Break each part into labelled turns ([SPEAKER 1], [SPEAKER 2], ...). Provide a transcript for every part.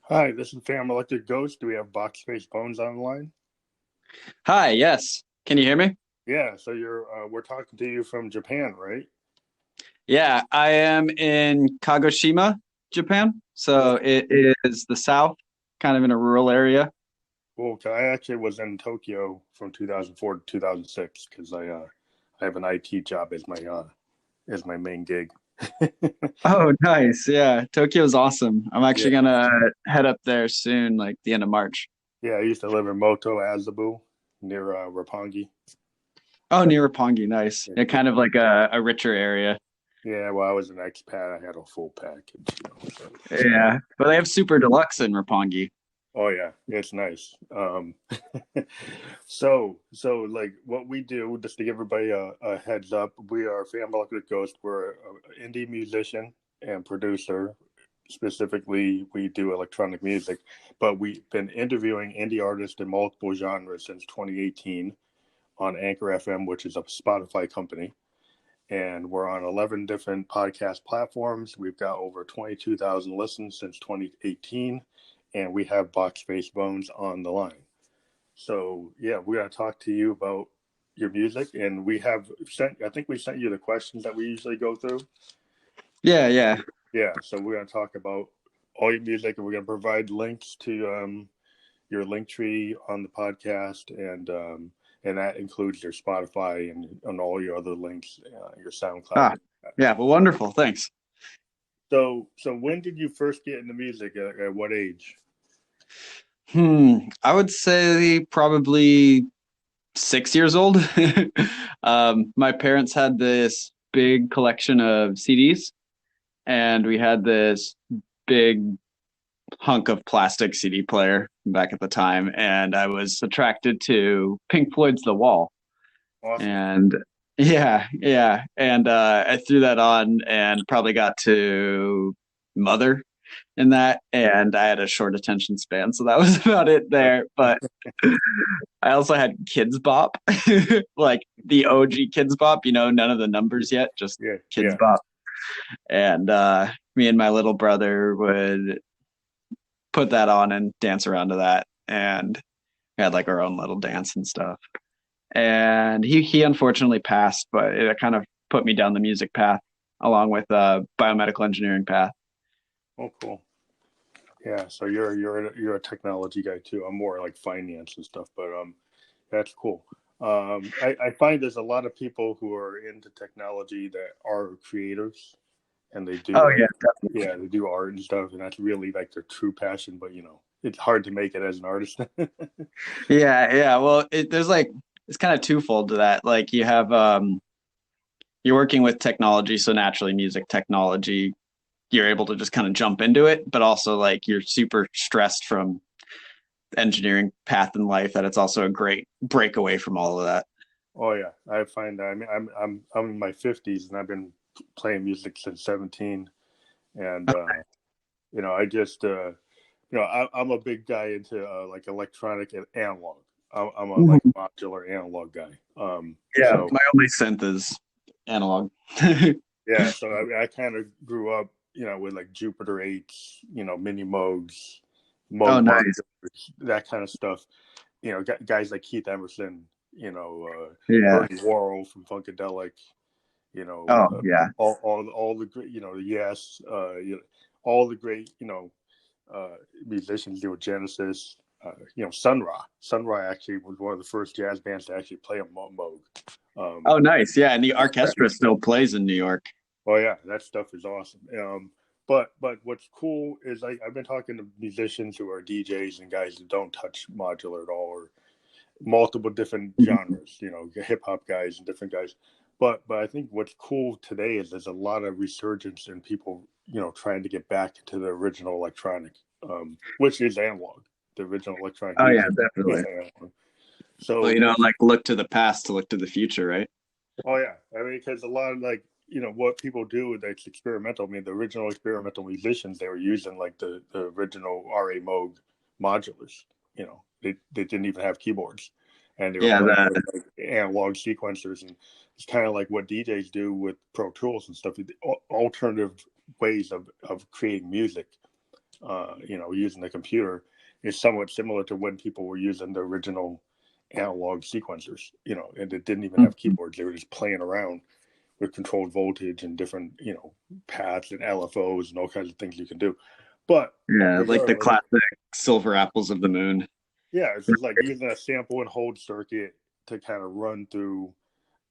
[SPEAKER 1] Hi, this is Fam Electric Ghost. Do we have Boxface Bones on the line?
[SPEAKER 2] Hi, yes. Can you hear me?
[SPEAKER 1] Yeah, so we're talking to you from Japan, right?
[SPEAKER 2] Yeah, I am in Kagoshima, Japan. So
[SPEAKER 1] Okay,
[SPEAKER 2] it is the south, kind of in a rural area.
[SPEAKER 1] cool. 'Cause I actually was in Tokyo from 2004 to 2006 because I have an IT job as my main gig.
[SPEAKER 2] Oh, nice. Yeah, Tokyo's awesome. I'm
[SPEAKER 1] Yeah,
[SPEAKER 2] actually gonna head up there soon, like the end of March.
[SPEAKER 1] yeah. I used to live in Moto Azabu near Roppongi.
[SPEAKER 2] Oh, near Roppongi, nice.
[SPEAKER 1] Yeah,
[SPEAKER 2] Yeah,
[SPEAKER 1] yeah.
[SPEAKER 2] kind of like a richer area.
[SPEAKER 1] Yeah, well, I was an expat. I had a full package, so.
[SPEAKER 2] Yeah, but they have super deluxe in Roppongi.
[SPEAKER 1] Oh yeah, it's nice. So like what we do, just to give everybody a heads up, we are Family Electric Ghost. We're an indie musician and producer. Specifically, we do electronic music, but we've been interviewing indie artists in multiple genres since 2018 on Anchor FM, which is a Spotify company. And we're on 11 different podcast platforms. We've got over 22,000 listens since 2018, and we have Boxface Bones on the line. So yeah, we're gonna talk to you about your music, and we have sent. I think we sent you the questions that we usually go through.
[SPEAKER 2] Yeah, yeah.
[SPEAKER 1] Yeah, so we're gonna talk about all your music, and we're gonna provide links to your Linktree on the podcast, and that includes your Spotify and all your other links, your SoundCloud.
[SPEAKER 2] Ah, yeah. Well, wonderful. Thanks.
[SPEAKER 1] So when did you first get into music? At what age?
[SPEAKER 2] I would say probably 6 years old. My parents had this big collection of CDs, and we had this big hunk of plastic CD player back at the time. And I was attracted to Pink Floyd's The Wall.
[SPEAKER 1] Awesome.
[SPEAKER 2] And yeah, yeah. And I threw that on and probably got to Mother in that. And I had a short attention span. So that was about it there. But I also had Kids Bop, like the OG Kids Bop, none of the numbers yet, just
[SPEAKER 1] Yeah,
[SPEAKER 2] Kids
[SPEAKER 1] yeah.
[SPEAKER 2] Bop. And me and my little brother would put that on and dance around to that. And we had like our own little dance and stuff. And he unfortunately passed, but it kind of put me down the music path along with biomedical engineering path.
[SPEAKER 1] Oh, cool. Yeah, so you're a technology guy too. I'm more like finance and stuff, but that's cool. I find there's a lot of people who are into technology that are creators, and they do
[SPEAKER 2] Oh
[SPEAKER 1] like,
[SPEAKER 2] yeah, definitely.
[SPEAKER 1] yeah, they do art and stuff, and that's really like their true passion. But it's hard to make it as an artist.
[SPEAKER 2] Yeah, yeah. Well, there's like it's kind of twofold to that. Like you have you're working with technology, so naturally music technology, you're able to just kind of jump into it, but also like you're super stressed from engineering path in life that it's also a great breakaway from all of that.
[SPEAKER 1] Oh yeah, I find that. I mean, I'm in my 50s, and I've been playing music since 17, and I just I'm a big guy into like electronic and analog. I'm a like
[SPEAKER 2] Mhm.
[SPEAKER 1] modular analog guy.
[SPEAKER 2] Yeah,
[SPEAKER 1] So
[SPEAKER 2] my only synth is analog.
[SPEAKER 1] yeah, so I kind of grew up, with like Jupiter 8s, mini Moogs,
[SPEAKER 2] Oh,
[SPEAKER 1] Moog
[SPEAKER 2] nice.
[SPEAKER 1] modulars, that kind of stuff. Guys like Keith Emerson,
[SPEAKER 2] Yeah.
[SPEAKER 1] Bernie Worrell from Funkadelic, you know,
[SPEAKER 2] Oh,
[SPEAKER 1] uh,
[SPEAKER 2] yeah.
[SPEAKER 1] all the great, Yes, all the great, musicians, Genesis, Sun Ra. Sun Ra actually was one of the first jazz bands to actually play a Moog. Um,
[SPEAKER 2] Oh, nice. Yeah, and the orchestra still plays in New York.
[SPEAKER 1] oh yeah, that stuff is awesome. But what's cool is I've been talking to musicians who are DJs and guys that don't touch modular at all, or multiple different
[SPEAKER 2] Mhm.
[SPEAKER 1] genres, hip hop guys and different guys. But I think what's cool today is there's a lot of resurgence in people, trying to get back to the original electronic, which is analog. The original electronic
[SPEAKER 2] Oh, yeah,
[SPEAKER 1] music is
[SPEAKER 2] definitely.
[SPEAKER 1] analog.
[SPEAKER 2] Well,
[SPEAKER 1] So what's
[SPEAKER 2] like look to the past to look to the future, right?
[SPEAKER 1] Oh yeah, I mean, because a lot of like what people do that's experimental. I mean, the original experimental musicians, they were using like the original RA Moog modulars. They didn't even have keyboards, and they were
[SPEAKER 2] Yeah,
[SPEAKER 1] playing with
[SPEAKER 2] the
[SPEAKER 1] like analog sequencers, and it's kind of like what DJs do with Pro Tools and stuff. Alternative ways of creating music. using the computer is somewhat similar to when people were using the original analog sequencers, and it didn't even have
[SPEAKER 2] Mhm.
[SPEAKER 1] keyboards. They were just playing around with controlled voltage and different, paths and LFOs and all kinds of things you can do. But
[SPEAKER 2] Yeah, like the
[SPEAKER 1] regardless,
[SPEAKER 2] classic silver apples of the moon.
[SPEAKER 1] yeah, it's just like using a sample and hold circuit to kind of run through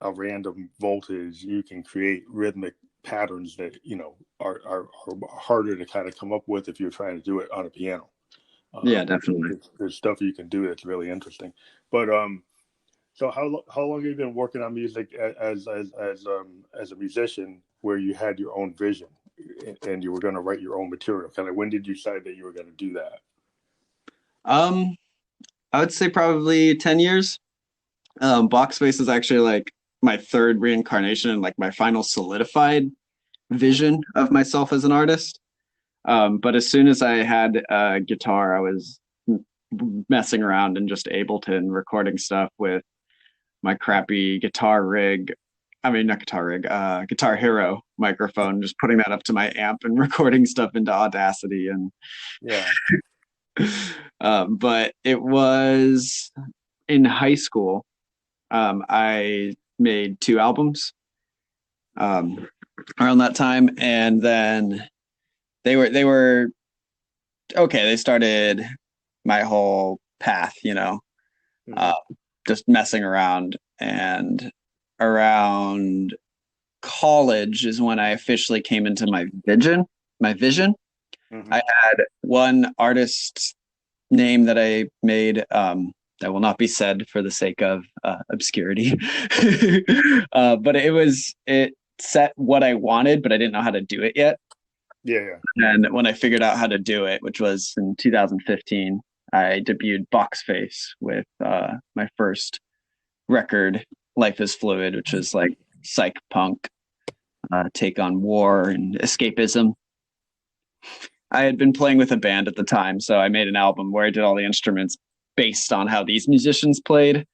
[SPEAKER 1] a random voltage. You can create rhythmic patterns that, are harder to kind of come up with if you're trying to do it on a piano.
[SPEAKER 2] Yeah, definitely.
[SPEAKER 1] There's stuff you can do that's really interesting. But so how long have you been working on music as a musician, where you had your own vision and you were going to write your own material? Kind of when did you decide that you were going to do that?
[SPEAKER 2] Um, I would say probably 10 years. Boxface is actually like my third reincarnation and like my final solidified vision of myself as an artist. But as soon as I had a guitar, I was messing around in just Ableton recording stuff with my crappy guitar rig. I mean, not guitar rig, Guitar Hero microphone, just putting that up to my amp and recording stuff into Audacity. And
[SPEAKER 1] Yeah.
[SPEAKER 2] but it was in high school. I made two albums um, around that time, and then they were okay. They started my whole path,
[SPEAKER 1] Mm-hmm.
[SPEAKER 2] uh, just messing around. And around college is when I officially came into my vision. My vision.
[SPEAKER 1] Mm-hmm.
[SPEAKER 2] I had one artist name that I made that will not be said for the sake of obscurity. But it set what I wanted, but I didn't know how to do it yet.
[SPEAKER 1] Yeah, yeah.
[SPEAKER 2] And when I figured out how to do it, which was in 2015, I debuted Boxface with my first record, Life is Fluid, which is like psych punk take on war and escapism. I had been playing with a band at the time, so I made an album where I did all the instruments based on how these musicians played.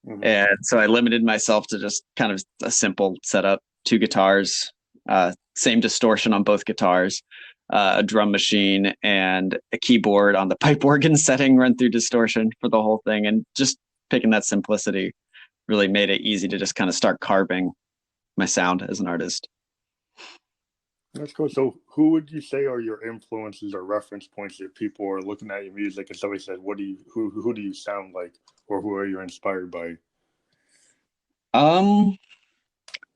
[SPEAKER 1] Mm-hmm.
[SPEAKER 2] And so I limited myself to just kind of a simple setup, two guitars, same distortion on both guitars, a drum machine, and a keyboard on the pipe organ setting run through distortion for the whole thing. And just picking that simplicity really made it easy to just kind of start carving my sound as an artist.
[SPEAKER 1] That's cool. So, who would you say are your influences or reference points if people are looking at your music and somebody says, who do you sound like, or who are you inspired by?"
[SPEAKER 2] Um,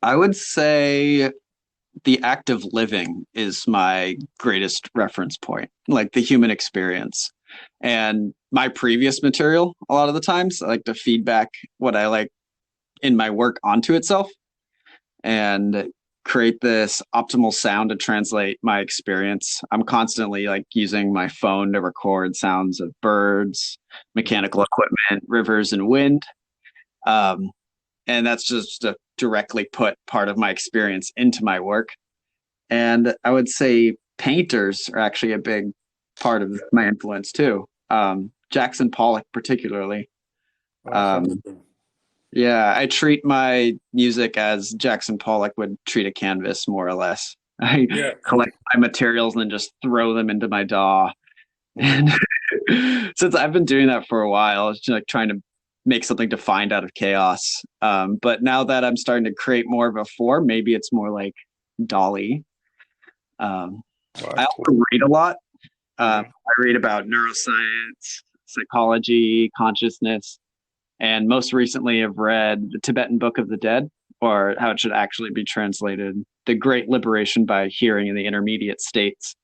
[SPEAKER 2] I would say the act of living is my greatest reference point, like the human experience. And my previous material, a lot of the times, I like to feedback what I like in my work onto itself and create this optimal sound to translate my experience. I'm constantly like using my phone to record sounds of birds,
[SPEAKER 1] Mm-hmm.
[SPEAKER 2] mechanical equipment, rivers, and wind. Um, and that's just to directly put part of my experience into my work. And I would say painters are actually a big part of my influence too. Jackson Pollock, particularly.
[SPEAKER 1] Oh, that's
[SPEAKER 2] Um,
[SPEAKER 1] interesting.
[SPEAKER 2] yeah, I treat my music as Jackson Pollock would treat a canvas, more or less. I
[SPEAKER 1] Yeah.
[SPEAKER 2] collect my materials and then just throw them into my DAW.
[SPEAKER 1] Mm-hmm.
[SPEAKER 2] And since I've been doing that for a while, it's just like trying to make something defined out of chaos. But now that I'm starting to create more of a form, maybe it's more like Dolly. Um,
[SPEAKER 1] Oh,
[SPEAKER 2] I
[SPEAKER 1] that's cool.
[SPEAKER 2] also read a lot.
[SPEAKER 1] Mm-hmm.
[SPEAKER 2] I read about neuroscience, psychology, consciousness, and most recently I've read The Tibetan Book of the Dead, or how it should actually be translated, The Great Liberation by Hearing in the Intermediate States.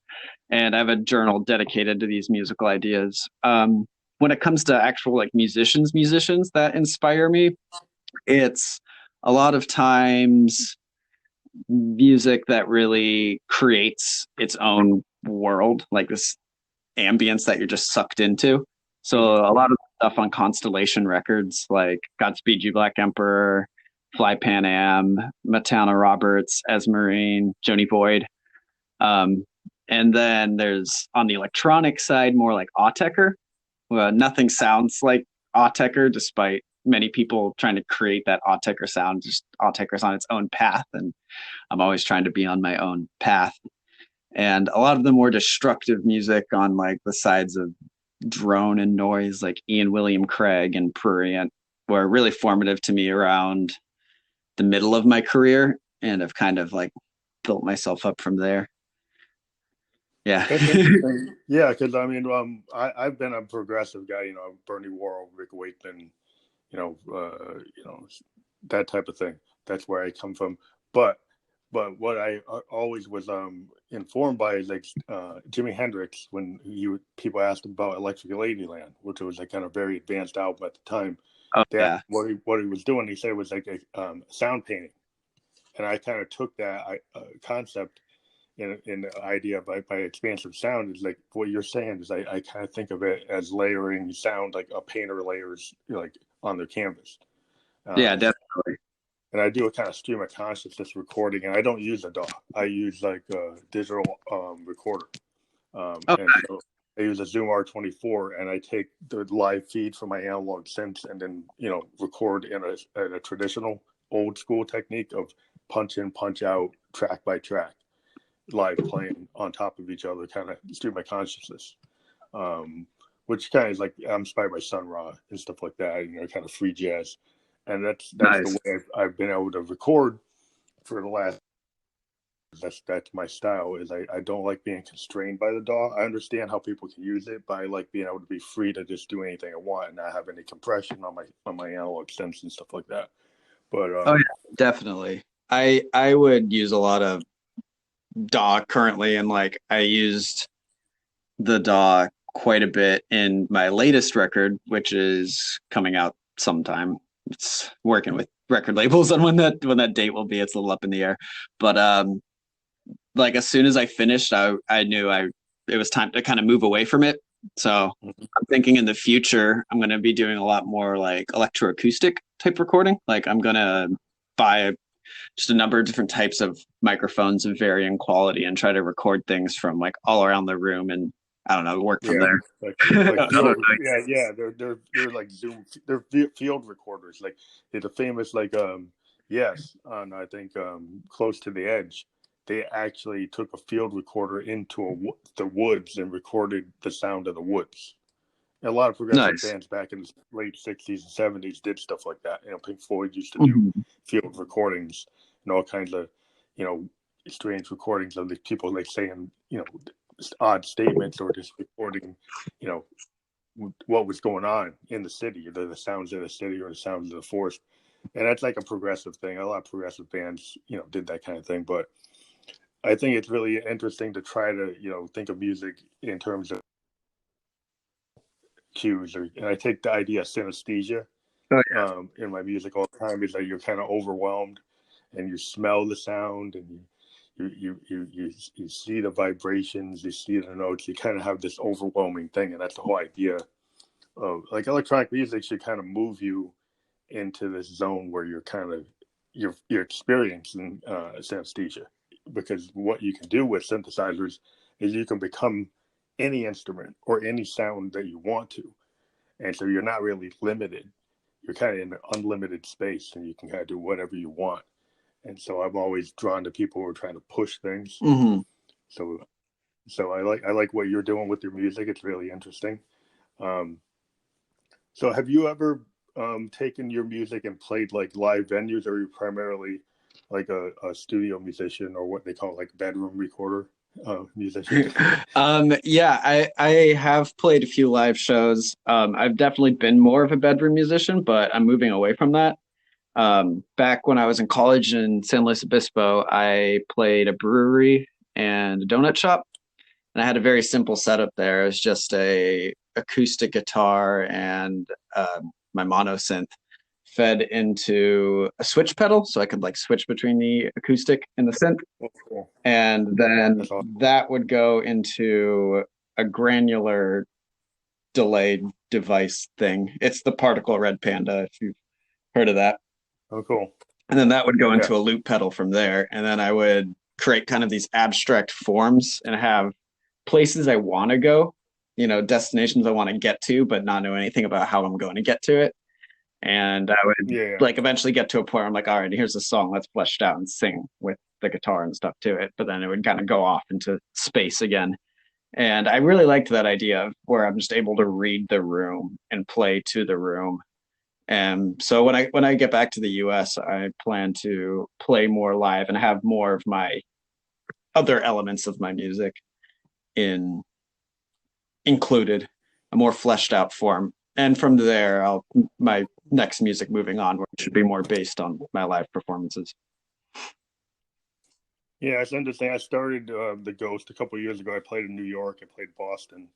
[SPEAKER 2] And I have a journal dedicated to these musical ideas. When it comes to actual like musicians that inspire me, it's a lot of times music that really creates its own world, like this ambience that you're just sucked into. So
[SPEAKER 1] Mm-hmm.
[SPEAKER 2] a lot of stuff on Constellation Records, like Godspeed You Black Emperor, Fly Pan Am, Matana Roberts, Esmerine, Joni Boyd. Um, and then there's on the electronic side, more like Autechre. Nothing sounds like Autechre, despite many people trying to create that Autechre sound. Just Autechre's on its own path, and I'm always trying to be on my own path. And a lot of them were destructive music on like the sides of drone and noise, like Ian William Craig and Prurient, were really formative to me around the middle of my career, and I've kind of like built myself up from there. Yeah.
[SPEAKER 1] That's interesting. Yeah, because I mean, I've been a progressive guy. Bernie Worrell, Rick Wakeman, that type of thing. That's where I come from. But what I always was informed by is like Jimi Hendrix when people asked about Electric Ladyland, which was like kind of very advanced album at the time.
[SPEAKER 2] Oh
[SPEAKER 1] That
[SPEAKER 2] yeah.
[SPEAKER 1] what he was doing, he said was like a sound painting, and I kind of took that concept in the idea by expansive sound is like what you're saying is I kind of think of it as layering sound like a painter layers like on their canvas.
[SPEAKER 2] Yeah,
[SPEAKER 1] Um,
[SPEAKER 2] definitely.
[SPEAKER 1] and I do a kind of stream of consciousness recording, and I don't use a DAW. I use like a digital recorder,
[SPEAKER 2] Oh,
[SPEAKER 1] and so I use a Zoom R24, and I take the live feed from my analog synths, and then record in a traditional old school technique of punch in, punch out, track by track, live playing on top of each other, kind of stream of consciousness. Which kind of is like I'm inspired by Sun Ra and stuff like that, kind of free jazz, and that's the
[SPEAKER 2] nice.
[SPEAKER 1] way I've been able to record for the last. That's my style. Is I don't like being constrained by the DAW. I understand how people can use it, but I like being able to be free to just do anything I want and not have any compression on my analog synths and stuff like that. But
[SPEAKER 2] Oh yeah, definitely. I would use a lot of DAW currently, and like I used the DAW quite a bit in my latest record, which is coming out sometime. It's working with record labels on when that date will be. It's a little up in the air, but like as soon as I finished, I knew it was time to kind of move away from it. So I'm thinking in the future I'm going to be doing a lot more like electroacoustic type recording. Like I'm going to buy just a number of different types of microphones of varying quality and try to record things from like all around the room, and I don't know, work from
[SPEAKER 1] yeah,
[SPEAKER 2] there.
[SPEAKER 1] like
[SPEAKER 2] I don't
[SPEAKER 1] field,
[SPEAKER 2] know.
[SPEAKER 1] yeah. They're like Zoom. They're field recorders. Like it's a famous like yes on I think Close to the Edge. They actually took a field recorder into the woods and recorded the sound of the woods. And a lot of progressive
[SPEAKER 2] Nice.
[SPEAKER 1] bands back in the late '60s and '70s did stuff like that. Pink Floyd used to do
[SPEAKER 2] Mhm.
[SPEAKER 1] field recordings and all kinds of you know strange recordings of the people like saying odd statements or just recording you know what was going on in the city, either the sounds of the city or the sounds of the forest. And that's like a progressive thing. A lot of progressive bands, did that kind of thing. But I think it's really interesting to try to, think of music in terms of cues. And I take the idea of synesthesia
[SPEAKER 2] Oh,
[SPEAKER 1] in my music all the time is that you're kind of overwhelmed and you smell the sound and you see the vibrations, you see the notes, you kind of have this overwhelming thing. And that's the whole idea of like electronic music should kind of move you into this zone where you're kind of you're experiencing synesthesia, because what you can do with synthesizers is you can become any instrument or any sound that you want to, and so you're not really limited. You're kind of in an unlimited space and you can kind of do whatever you want. And so I'm always drawn to people who are trying to push things.
[SPEAKER 2] yeah. Hmm.
[SPEAKER 1] So I like what you're doing with your music. It's really interesting. um So have you ever taken your music and played like live venues, or are you primarily like a studio musician, or what they call like bedroom recorder musician?
[SPEAKER 2] Yeah, I have played a few live shows. I've definitely been more of a bedroom musician, but I'm moving away from that. Back when I was in college in San Luis Obispo, I played a brewery and a donut shop, and I had a very simple setup there. It was just a acoustic guitar and my mono synth fed into a switch pedal, so I could like switch between the acoustic and the synth,
[SPEAKER 1] Oh, cool.
[SPEAKER 2] and then
[SPEAKER 1] That's awesome.
[SPEAKER 2] that would go into a granular delay device thing. It's the Particle Red Panda, if you've heard of that.
[SPEAKER 1] Oh, cool.
[SPEAKER 2] And then that would go
[SPEAKER 1] Yeah.
[SPEAKER 2] into a loop pedal from there. And then I would create kind of these abstract forms and have places I want to go, destinations I want to get to, but not know anything about how I'm going to get to it. And I would
[SPEAKER 1] Yeah.
[SPEAKER 2] like eventually get to a point where I'm like, all right, here's a song, let's flesh it out and sing with the guitar and stuff to it, but then it would kind of go off into space again. And I really liked that idea of where I'm just able to read the room and play to the room. And so when I get back to the US, I plan to play more live and have more of my other elements of my music in included, a more fleshed out form. And from there, I'll my next music moving onward should be more based on my live performances.
[SPEAKER 1] Yeah, it's interesting. I started the Ghost a couple of years ago. I played in New York. I played Boston,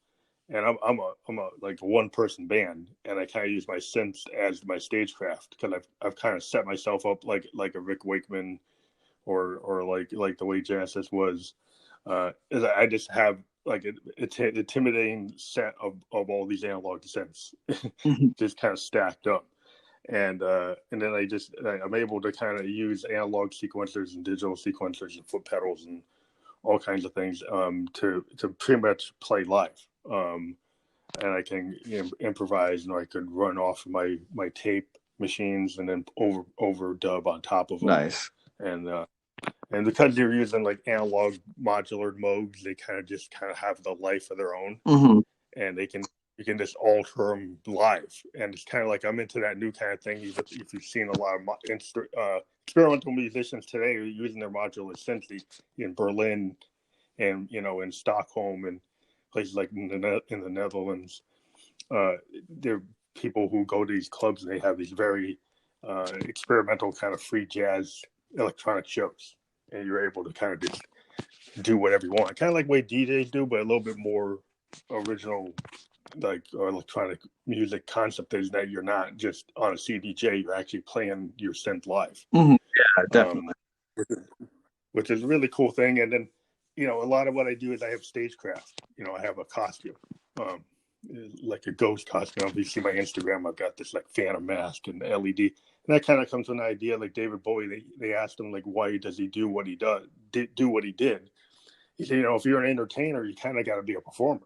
[SPEAKER 1] and I'm a like a one person band, and I kind of use my synths as my stagecraft because I've kind of set myself up like a Rick Wakeman or like the way Genesis was. Is I just have like an intimidating set of all these analog synths, just kind of stacked up. And then I'm able to kind of use analog sequencers and digital sequencers and foot pedals and all kinds of things to pretty much play live. And I can improvise, and I could run off my tape machines and then overdub on top of them.
[SPEAKER 2] Nice.
[SPEAKER 1] And because you're using like analog modular modes, they kind of have the life of their own, and you can just alter them live. And it's kind of like I'm into that new kind of thing. If you've seen a lot of experimental musicians today are using their modular synths in Berlin and in Stockholm and places like in the Netherlands. There are people who go to these clubs and they have these very experimental kind of free jazz electronic shows, and you're able to kind of just do whatever you want, kind of like the way DJs do, but a little bit more original, like electronic music concept is that you're not just on a CDJ, you're actually playing your synth live.
[SPEAKER 2] Yeah, definitely.
[SPEAKER 1] Which is a really cool thing. And then, a lot of what I do is I have stagecraft. I have a costume, like a ghost costume. If you see my Instagram, I've got this like phantom mask and LED. And that kind of comes from an idea like David Bowie. They asked him like, why does he do what he do what he did? He said, if you're an entertainer, you kind of got to be a performer.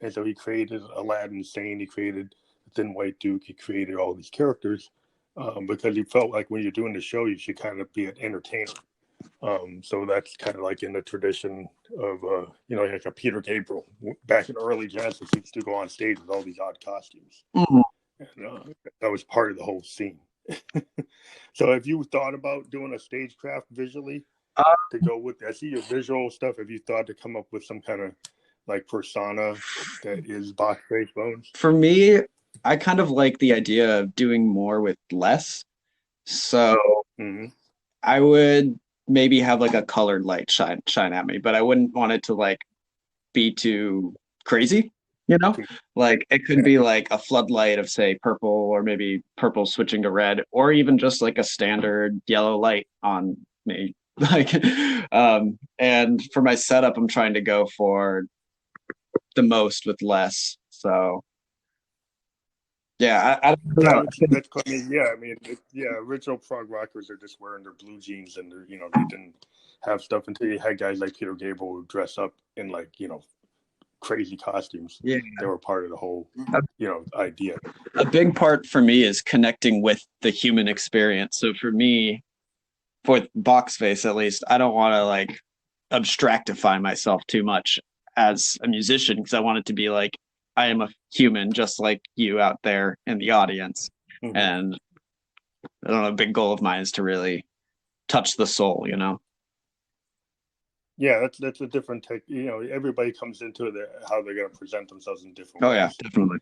[SPEAKER 1] And so he created Aladdin Sane. He created the Thin White Duke. He created all these characters because he felt like when you're doing the show, you should kind of be an entertainer. So that's kind of like in the tradition of, like a Peter Gabriel. Back in early Genesis, he used to go on stage with all these odd costumes. And that was part of the whole scene. So have you thought about doing a stagecraft visually to go with that? I see your visual stuff. Have you thought to come up with some kind of like persona that is Boxface Bones?
[SPEAKER 2] For me, I kind of like the idea of doing more with less. So I would maybe have like a colored light shine at me, but I wouldn't want it to like be too crazy, Like it could be like a floodlight of say purple, or maybe purple switching to red, or even just like a standard yellow light on me. Like and for my setup, I'm trying to go for the most with less. So yeah, I don't know.
[SPEAKER 1] Original prog rockers are just wearing their blue jeans and they didn't have stuff until you had guys like Peter Gabriel who dress up in like, crazy costumes.
[SPEAKER 2] Yeah.
[SPEAKER 1] They were part of the whole, idea.
[SPEAKER 2] A big part for me is connecting with the human experience. So for me, for Boxface at least, I don't want to like abstractify myself too much as a musician, because I want it to be like I am a human just like you out there in the audience. And I don't know, a big goal of mine is to really touch the soul,
[SPEAKER 1] Yeah, that's a different take. Everybody comes into how they're going to present themselves in different ways.
[SPEAKER 2] Oh yeah, definitely.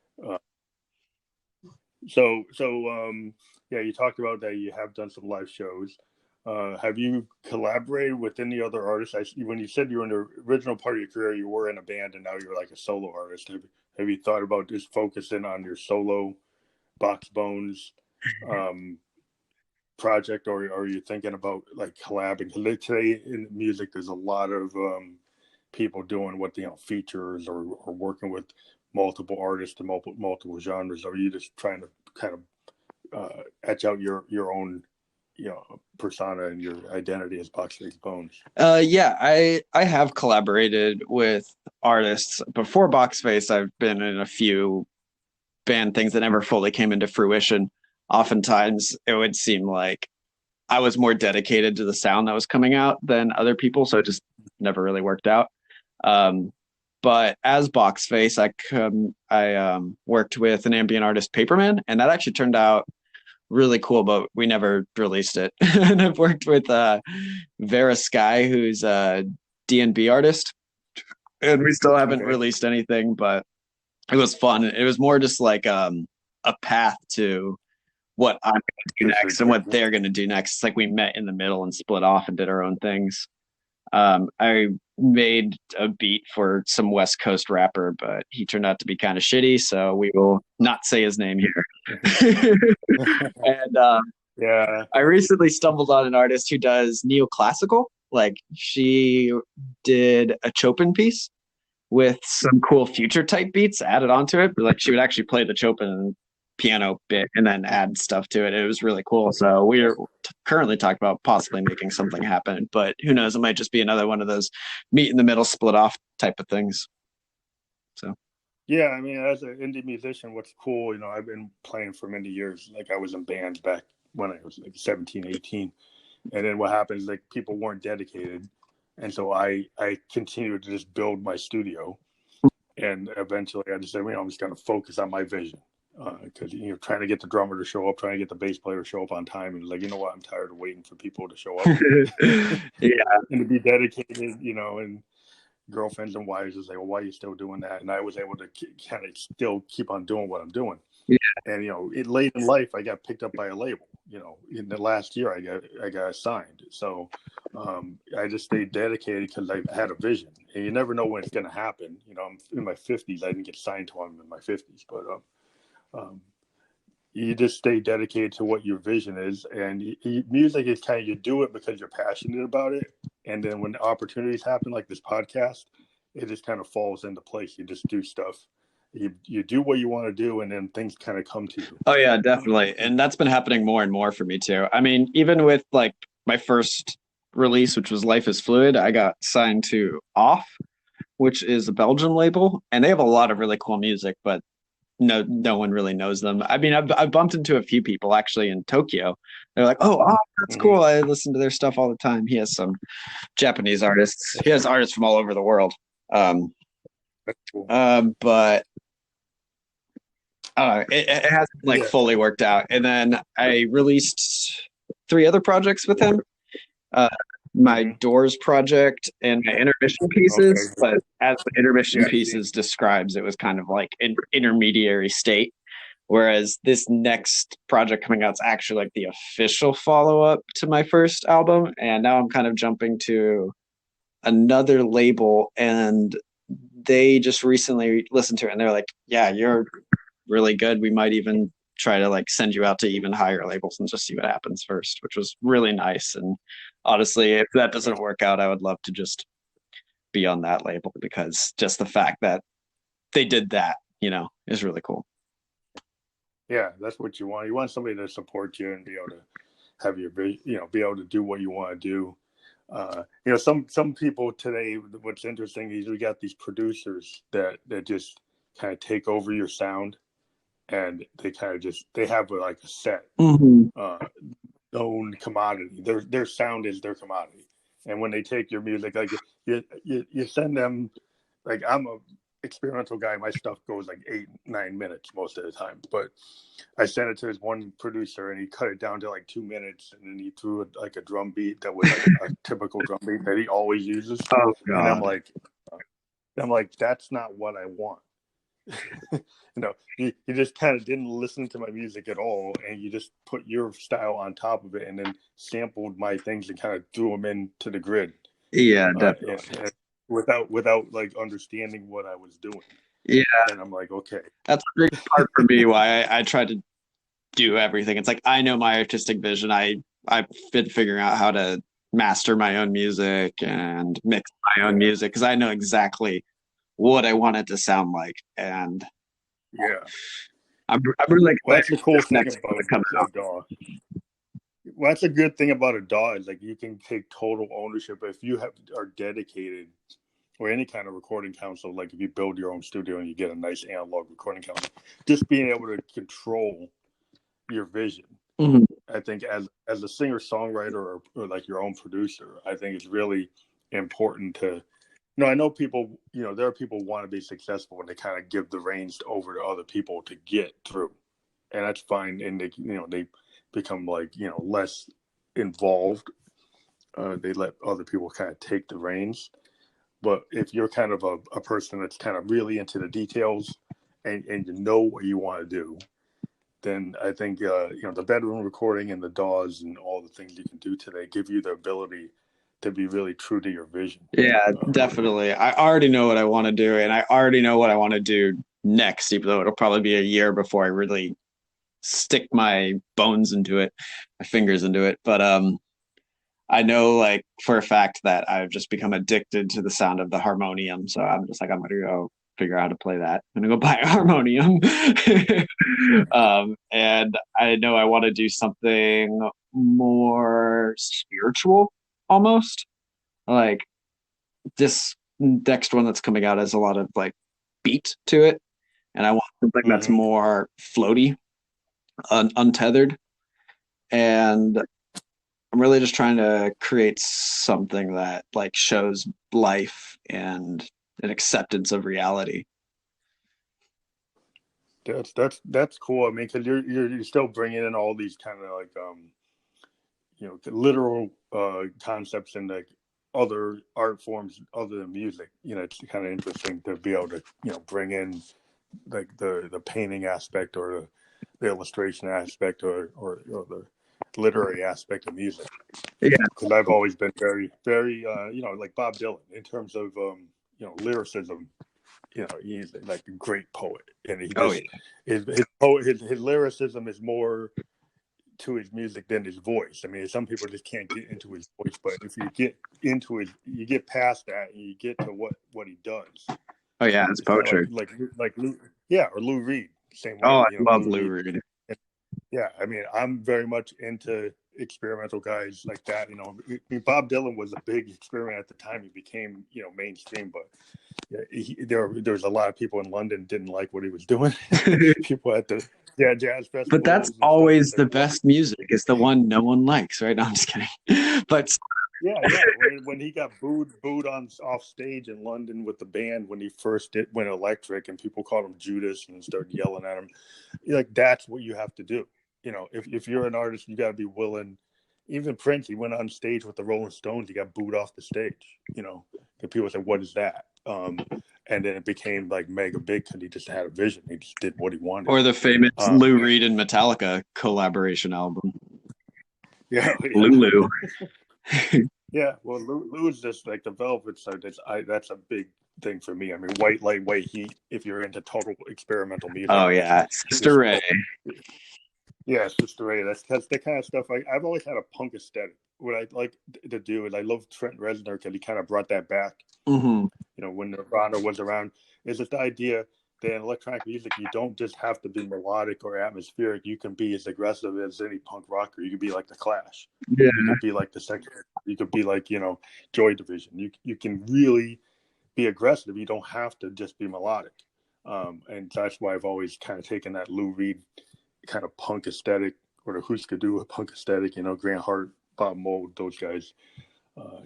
[SPEAKER 1] You talked about that you have done some live shows. Have you collaborated with any other artists? When you said you were in the original part of your career, you were in a band, and now you're like a solo artist. Have you thought about just focusing on your solo Box Bones project, or are you thinking about like collabing? Today in music, there's a lot of people doing features or working with multiple artists and multiple genres. Are you just trying to kind of etch out your own persona and your identity as Boxface Bones?
[SPEAKER 2] Yeah, I have collaborated with artists before Boxface. I've been in a few band things that never fully came into fruition. Oftentimes it would seem like I was more dedicated to the sound that was coming out than other people, so it just never really worked out. Um, but as Boxface, I worked with an ambient artist, Paperman, and that actually turned out really cool, but we never released it. And I've worked with Vera Sky, who's a D&B artist, and we still haven't
[SPEAKER 1] Okay.
[SPEAKER 2] released anything, but it was fun. It was more just like a path to what I'm going to do next and what they're going to do next. It's like we met in the middle and split off and did our own things. I made a beat for some West Coast rapper, but he turned out to be kind of shitty, so we will not say his name here. And
[SPEAKER 1] Yeah.
[SPEAKER 2] I recently stumbled on an artist who does neoclassical. Like she did a Chopin piece with some cool future type beats added onto it. Like she would actually play the Chopin piano bit and then add stuff to it. It was really cool. So we're currently talking about possibly making something happen, but who knows? It might just be another one of those meet in the middle, split off type of things. So
[SPEAKER 1] Yeah, I mean, as an indie musician, what's cool, I've been playing for many years. Like I was in bands back when I was like 17, 18. And then what happens, like people weren't dedicated. And so I continued to just build my studio. And eventually I just said, I'm just going to focus on my vision. Because, trying to get the drummer to show up, trying to get the bass player to show up on time. And like, you know what, I'm tired of waiting for people to show up.
[SPEAKER 2] yeah.
[SPEAKER 1] And to be dedicated, and girlfriends and wives is like, well, why are you still doing that? And I was able to kind of still keep on doing what I'm doing.
[SPEAKER 2] Yeah.
[SPEAKER 1] And late in life, I got picked up by a label. In the last year, I got signed. So I just stayed dedicated because I had a vision. And you never know when it's going to happen. I'm in my 50s. I didn't get signed till I'm in my 50s, but you just stay dedicated to what your vision is. And music is kind of, you do it because you're passionate about it. And then when opportunities happen, like this podcast, it just kind of falls into place. You just do stuff. You do what you want to do, and then things kind of come to you.
[SPEAKER 2] Oh yeah, definitely. And that's been happening more and more for me too. I mean, even with like my first release, which was Life is Fluid, I got signed to Off, which is a Belgian label, and they have a lot of really cool music, but no one really knows them. I mean, I've bumped into a few people actually in Tokyo. They're like, oh, that's cool. I listen to their stuff all the time. He has some Japanese artists. He has artists from all over the world.
[SPEAKER 1] That's cool.
[SPEAKER 2] But it hasn't like fully worked out. And then I released 3 other projects with him. My Doors project and my intermission pieces, but as the intermission pieces describes, it was kind of like an intermediary state. Whereas this next project coming out is actually like the official follow-up to my first album. And now I'm kind of jumping to another label, and they just recently listened to it and they're like, yeah, you're really good. We might even try to like send you out to even higher labels and just see what happens first, which was really nice. And honestly, if that doesn't work out, I would love to just be on that label, because just the fact that they did that, is really cool.
[SPEAKER 1] Yeah, that's what you want. You want somebody to support you and be able to have your, be able to do what you want to do. Some people today, what's interesting is we got these producers that just kind of take over your sound, and they kind of they have like a set known commodity. Their sound is their commodity. And when they take your music, like you send them, like I'm a experimental guy, my stuff goes like 8-9 minutes most of the time, but I sent it to his one producer and he cut it down to like 2 minutes, and then he threw like a drum beat that was like a typical drum beat that he always uses.
[SPEAKER 2] Oh, God.
[SPEAKER 1] And I'm like, that's not what I want. You just kind of didn't listen to my music at all, and you just put your style on top of it, and then sampled my things and kind of threw them into the grid.
[SPEAKER 2] Yeah, definitely.
[SPEAKER 1] And without like understanding what I was doing.
[SPEAKER 2] Yeah,
[SPEAKER 1] and I'm like, okay,
[SPEAKER 2] that's a big part for me. Why I try to do everything. It's like I know my artistic vision. I've been figuring out how to master my own music and mix my own music because I know exactly what I want it to sound like. And I'm really
[SPEAKER 1] well, that's the cool thing about a DAW. Well, that's a good thing about a DAW is like you can take total ownership if you are dedicated, or any kind of recording console. Like if you build your own studio and you get a nice analog recording console, just being able to control your vision
[SPEAKER 2] Mhm.
[SPEAKER 1] I think as a singer songwriter or like your own producer, I think it's really important to. I know people. There are people who want to be successful and they kind of give the reins over to other people to get through, and that's fine. And they become like less involved. They let other people kind of take the reins. But if you're kind of a person that's kind of really into the details and you know what you want to do, then I think the bedroom recording and the DAWs and all the things you can do today give you the ability to be really true to your vision.
[SPEAKER 2] Yeah, definitely. I already know what I want to do, and I already know what I want to do next, even though it'll probably be a year before I really stick my bones into it, my fingers into it. But I know like for a fact that I've just become addicted to the sound of the harmonium. So I'm just like, I'm gonna go figure out how to play that. I'm gonna go buy a harmonium. And I know I want to do something more spiritual almost. Like this next one that's coming out has a lot of like beat to it. And I want something that's
[SPEAKER 1] Mm-hmm.
[SPEAKER 2] more floaty, untethered. And I'm really just trying to create something that like shows life and an acceptance of reality.
[SPEAKER 1] That's cool. I mean, because you're still bringing in all these kind of like literal concepts and like other art forms other than music. It's kind of interesting to be able to bring in like the painting aspect or the illustration aspect or the literary aspect of music.
[SPEAKER 2] Yeah.
[SPEAKER 1] Because I've always been very very like Bob Dylan in terms of lyricism. He's like a great poet, and he
[SPEAKER 2] Oh yeah.
[SPEAKER 1] just his lyricism is more to his music than his voice. I mean, some people just can't get into his voice, but if you get into it, you get past that, and you get to what he does.
[SPEAKER 2] Oh yeah. It's
[SPEAKER 1] It's kind of
[SPEAKER 2] poetry.
[SPEAKER 1] like Lou, yeah, or Lou Reed, same
[SPEAKER 2] Oh,
[SPEAKER 1] way.
[SPEAKER 2] I love
[SPEAKER 1] Lou
[SPEAKER 2] Lou
[SPEAKER 1] Reed.
[SPEAKER 2] Reed.
[SPEAKER 1] Yeah, I mean, I'm very much into experimental guys like that. I mean, Bob Dylan was a big experiment at the time. He became mainstream, but there's a lot of people in London didn't like what he was doing. People at the jazz
[SPEAKER 2] But that's
[SPEAKER 1] festivals and stuff
[SPEAKER 2] always
[SPEAKER 1] was like,
[SPEAKER 2] the
[SPEAKER 1] what?
[SPEAKER 2] best music. It's the one no one likes, right? No, I'm just kidding. But
[SPEAKER 1] Yeah. When he got booed on off stage in London with the band when he first went electric, and people called him Judas and started yelling at him, like that's what you have to do. If you're an artist, you got to be willing. Even Prince, he went on stage with the Rolling Stones. He got booed off the stage. And people said, "What is that?" And then it became like mega big because he just had a vision. He just did what he wanted.
[SPEAKER 2] or the famous
[SPEAKER 1] Um,
[SPEAKER 2] Lou Reed and Metallica collaboration album,
[SPEAKER 1] yeah,
[SPEAKER 2] Lulu.
[SPEAKER 1] yeah. Well, Lou's just like the Velvet side. That's a big thing for me. I mean, White Light, White Heat. If you're into total experimental music,
[SPEAKER 2] Oh yeah, Sister
[SPEAKER 1] is
[SPEAKER 2] Ray.
[SPEAKER 1] yeah, it's just the way that's the kind of stuff. I've always had a punk aesthetic. What I like to do is I love Trent Reznor because he kind of brought that back.
[SPEAKER 2] Hmm.
[SPEAKER 1] When Nirvana was around, is just the idea that in electronic music you don't just have to be melodic or atmospheric. You can be as aggressive as any punk rocker. You could be like the Clash.
[SPEAKER 2] Yeah.
[SPEAKER 1] You could be like the Sex. You could be like Joy Division. You can really be aggressive. You don't have to just be melodic. And that's why I've always kind of taken that Lou Reed kind of punk aesthetic, or the Husker Du a punk aesthetic. Grant Hart, Bob Mould, those guys.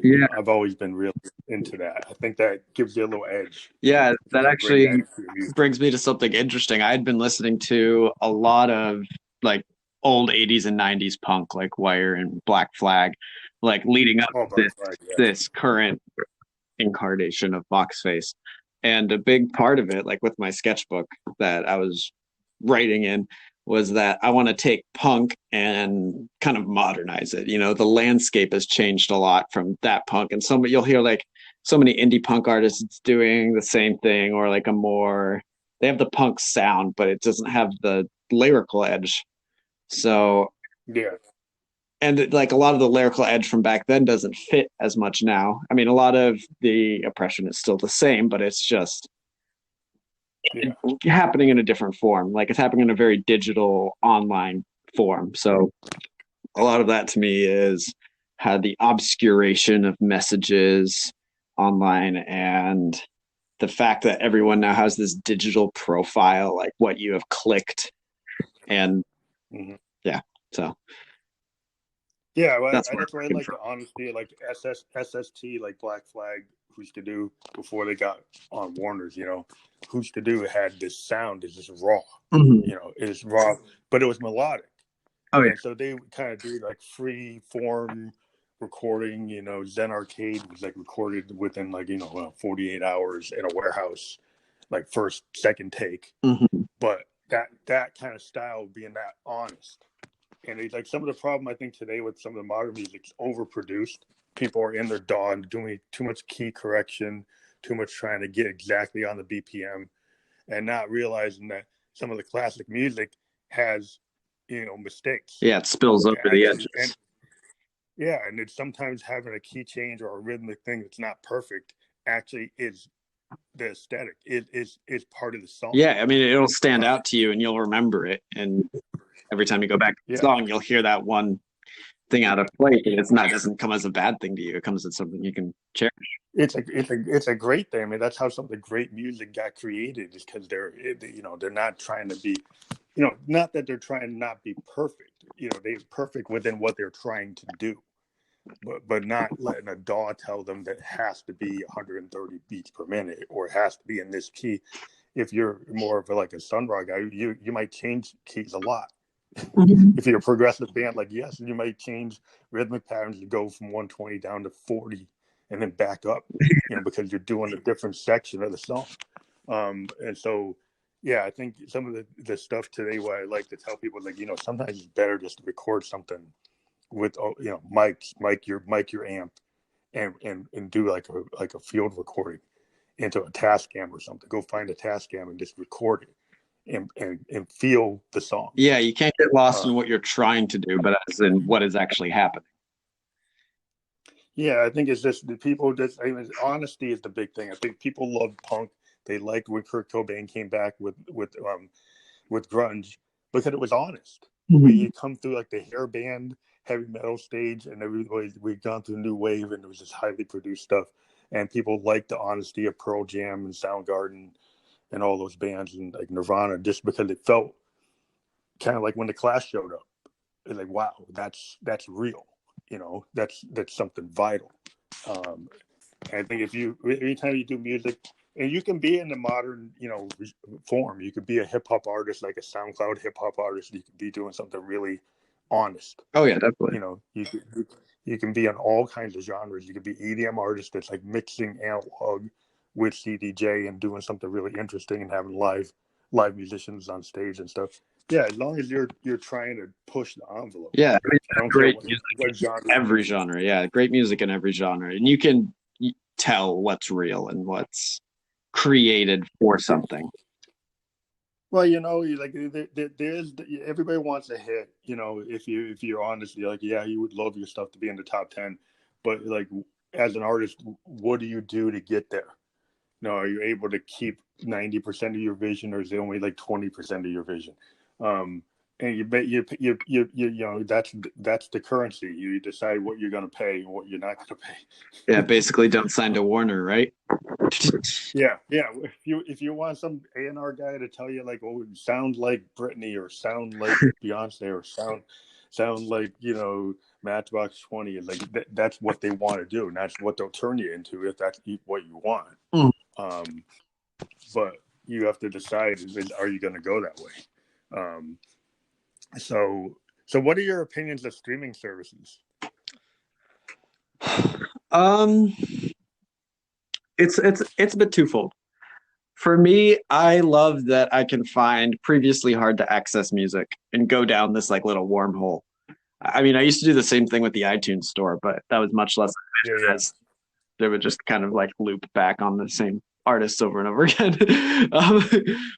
[SPEAKER 2] Yeah.
[SPEAKER 1] I've always been really into that. I think that gives you a little edge.
[SPEAKER 2] Yeah,
[SPEAKER 1] If you
[SPEAKER 2] that
[SPEAKER 1] can bring that
[SPEAKER 2] actually
[SPEAKER 1] to your music.
[SPEAKER 2] brings me to something interesting. I had been listening to a lot of like old 80s and 90s punk, like Wire and Black Flag, like leading up
[SPEAKER 1] Oh,
[SPEAKER 2] to
[SPEAKER 1] Black Flag, yeah.
[SPEAKER 2] this current incarnation of Boxface. And a big part of it, like with my sketchbook that I was writing in, was that I want to take punk and kind of modernize it. The landscape has changed a lot from that punk, and you'll hear like so many indie punk artists doing the same thing, or like they have the punk sound, but it doesn't have the lyrical edge. So,
[SPEAKER 1] Yeah.
[SPEAKER 2] and like a lot of the lyrical edge from back then doesn't fit as much now. I mean, a lot of the oppression is still the same, but it's just
[SPEAKER 1] Yeah.
[SPEAKER 2] happening in a different form. Like it's happening in a very digital online form. So a lot of that to me is how the obscuration of messages online and the fact that everyone now has this digital profile, like what you have clicked. And
[SPEAKER 1] Hmm.
[SPEAKER 2] yeah. So
[SPEAKER 1] Yeah, well,
[SPEAKER 2] that's where
[SPEAKER 1] that's
[SPEAKER 2] I'm
[SPEAKER 1] why I
[SPEAKER 2] looking
[SPEAKER 1] like
[SPEAKER 2] for.
[SPEAKER 1] the honesty, like SST, like Black Flag, who's to do before they got on Warner's. Who's to do had this sound is just raw.
[SPEAKER 2] Mhm.
[SPEAKER 1] It is raw, but it was melodic,
[SPEAKER 2] Oh yeah.
[SPEAKER 1] and so they kind of do like free form recording. Zen Arcade was like recorded within like 48 hours in a warehouse, like first second take,
[SPEAKER 2] Mhm.
[SPEAKER 1] but that kind of style being that honest. And it's like some of the problem I think today with some of the modern music is overproduced. People are in their DAW and doing too much key correction, too much trying to get exactly on the BPM, and not realizing that some of the classic music has, mistakes.
[SPEAKER 2] Yeah, it spills over the
[SPEAKER 1] And
[SPEAKER 2] edges.
[SPEAKER 1] yeah, and it's sometimes having a key change or a rhythmic thing that's not perfect actually is the aesthetic. It is part of the song.
[SPEAKER 2] Yeah, I mean it'll stand
[SPEAKER 1] Uh,
[SPEAKER 2] out to you and you'll remember it. And every time you go back to the
[SPEAKER 1] yeah,
[SPEAKER 2] song, you'll hear that one thing out of place. And it doesn't come as a bad thing to you. It comes as something you can cherish.
[SPEAKER 1] it's a great thing. I mean, that's how some of the great music got created, is because they're not trying to be, not that they're trying to not be perfect. They're perfect within what they're trying to do, but not letting a DAW tell them that it has to be 130 beats per minute or it has to be in this key. If you're more of like a Sun Ra guy, you might change keys a lot.
[SPEAKER 2] Mhm.
[SPEAKER 1] If you're a progressive band like Yes, you might change rhythmic patterns to go from 120 down to 40 and then back up, because you're doing a different section of the song. And so, yeah, I think some of the stuff today, what I like to tell people is like, sometimes it's better just to record something with, mic your amp and do like a field recording into a Tascam or something. Go find a Tascam and just record it and feel the song.
[SPEAKER 2] Yeah, you can't get lost
[SPEAKER 1] Uh,
[SPEAKER 2] in what you're trying to do, but as in what is actually happening.
[SPEAKER 1] Yeah, I think it's just the people. Just I mean, honesty is the big thing. I think people love punk. They liked when Kurt Cobain came back with grunge because it was honest. We
[SPEAKER 2] Mhm.
[SPEAKER 1] had come through like the hair band heavy metal stage, and everybody we'd gone through new wave, and it was just highly produced stuff. And people liked the honesty of Pearl Jam and Soundgarden and all those bands and like Nirvana, just because it felt kind of like when the Clash showed up. It's like, wow, that's real. That's something vital. Um, I think if anytime you do music, and you can be in the modern, form, you could be a hip hop artist, like a SoundCloud hip hop artist. You could be doing something really honest.
[SPEAKER 2] Oh yeah, definitely.
[SPEAKER 1] You can be in all kinds of genres. You could be EDM artist that's like mixing analog with CDJ and doing something really interesting and having live musicians on stage and stuff. Yeah, as long as you're trying to push the envelope.
[SPEAKER 2] Yeah, I mean,
[SPEAKER 1] I don't care
[SPEAKER 2] great
[SPEAKER 1] what
[SPEAKER 2] music
[SPEAKER 1] genre
[SPEAKER 2] in
[SPEAKER 1] you're
[SPEAKER 2] every
[SPEAKER 1] in.
[SPEAKER 2] genre. Yeah, great music in every genre, and you can tell what's real and what's created for something.
[SPEAKER 1] Well, like there's everybody wants a hit. If you're honest, you're like, yeah, you would love your stuff to be in the top 10, but like as an artist, what do you do to get there? Are you able to keep 90% of your vision, or is it only like 20% of your vision? Um, and that's the currency. You decide what you're going to pay and what you're not going to pay.
[SPEAKER 2] Yeah, basically, don't sign to Warner, right?
[SPEAKER 1] Yeah. If you want some A&R guy to tell you like, oh, sound like Britney or sound like Beyonce or sound like Matchbox 20, is like that's what they want to do, and that's what they'll turn you into if that's what you want.
[SPEAKER 2] Mm.
[SPEAKER 1] Um, but you have to decide: are you going to go that way? Um, so so what are your opinions of streaming services?
[SPEAKER 2] Um, it's a bit twofold. For me, I love that I can find previously hard to access music and go down this like little wormhole. I mean, I used to do the same thing with the iTunes store, but that was much less
[SPEAKER 1] Yeah,
[SPEAKER 2] efficient
[SPEAKER 1] yeah,
[SPEAKER 2] as they would just kind of like loop back on the same artists over and over again.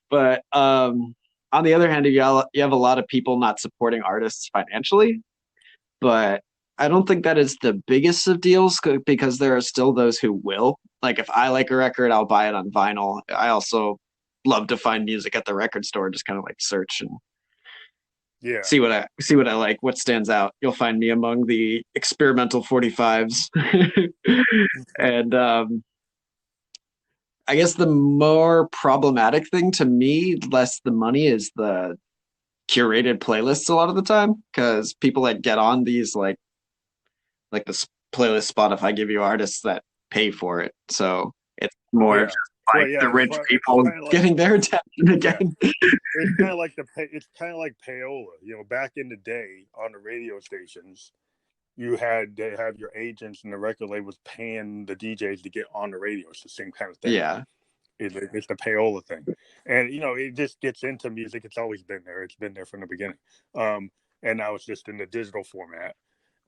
[SPEAKER 2] But on the other hand, you have a lot of people not supporting artists financially, but I don't think that is the biggest of deals because there are still those who will. Like if I like a record, I'll buy it on vinyl. I also love to find music at the record store, just kind of like search and
[SPEAKER 1] yeah.
[SPEAKER 2] see what I like, what stands out. You'll find me among the experimental 45s. And I guess the more problematic thing to me, less the money, is the curated playlists a lot of the time because people that get on these like the playlist Spotify give you artists that pay for it. So it's more
[SPEAKER 1] Yeah.
[SPEAKER 2] just
[SPEAKER 1] Well,
[SPEAKER 2] like
[SPEAKER 1] yeah,
[SPEAKER 2] the rich
[SPEAKER 1] it's
[SPEAKER 2] people
[SPEAKER 1] kind of like
[SPEAKER 2] getting their attention
[SPEAKER 1] yeah,
[SPEAKER 2] again.
[SPEAKER 1] it's kind of like it's kind of like payola. You know, back in the day on the radio stations, you had to have your agents and the record labels paying the DJs to get on the radio. It's the same kind of thing.
[SPEAKER 2] Yeah.
[SPEAKER 1] It's the payola thing, and you know it just gets into music. It's always been there. It's been there from the beginning, and now it's just in the digital format.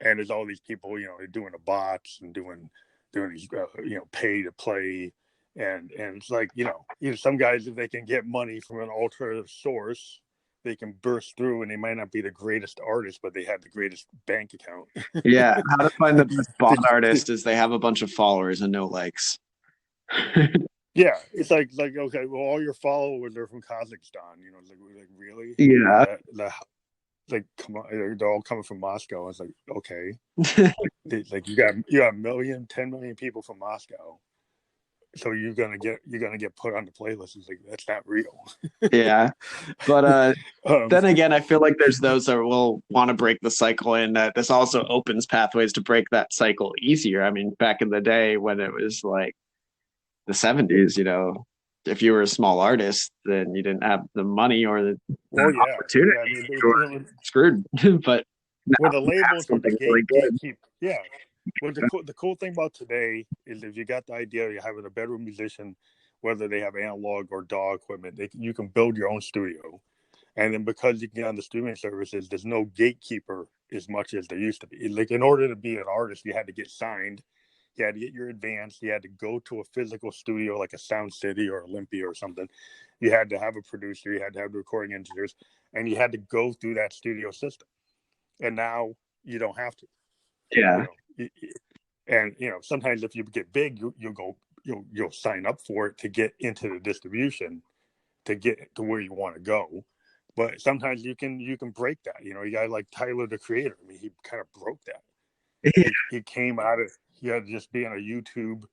[SPEAKER 1] And there's all these people, you know, they're doing the bots and doing these, you know, pay to play, and it's like, you know, some guys, if they can get money from an alternative source, they can burst through, and they might not be the greatest artist, but they have the greatest bank account.
[SPEAKER 2] Yeah. How to find the best bot artist is they have a bunch of followers and no likes.
[SPEAKER 1] Yeah, it's like okay, well, all your followers are from Kazakhstan. You know, it's like really
[SPEAKER 2] Yeah.
[SPEAKER 1] that like come on, they're all coming from Moscow. I was like, okay, like you got a million, 10 million people from Moscow, so you're gonna get put on the playlist. It's like that's not real.
[SPEAKER 2] Yeah. But
[SPEAKER 1] um,
[SPEAKER 2] then again, I feel like there's those that will want to break the cycle, and that this also opens pathways to break that cycle easier. I mean, back in the day when it was like the 70s, you know, if you were a small artist, then you didn't have the money or the
[SPEAKER 1] well,
[SPEAKER 2] opportunity,
[SPEAKER 1] yeah. I mean,
[SPEAKER 2] you were screwed. But now
[SPEAKER 1] with the
[SPEAKER 2] you have
[SPEAKER 1] labels, with the
[SPEAKER 2] something really good.
[SPEAKER 1] gatekeep, yeah. Well, the cool thing about today is if you got the idea of having a bedroom musician, whether they have analog or DAW equipment, you can build your own studio. And then because you can get on the streaming services, there's no gatekeeper as much as there used to be. Like in order to be an artist, you had to get signed, you had to get your advance, you had to go to a physical studio like a Sound City or Olympia or something. You had to have a producer, you had to have the recording engineers, and you had to go through that studio system. And now you don't have to. You
[SPEAKER 2] Yeah.
[SPEAKER 1] know, and you know sometimes if you get big, you'll sign up for it to get into the distribution to get to where you want to go. But sometimes you can break that. You know, you got like Tyler the Creator. I mean, he kind of broke that. He came out of just being a YouTube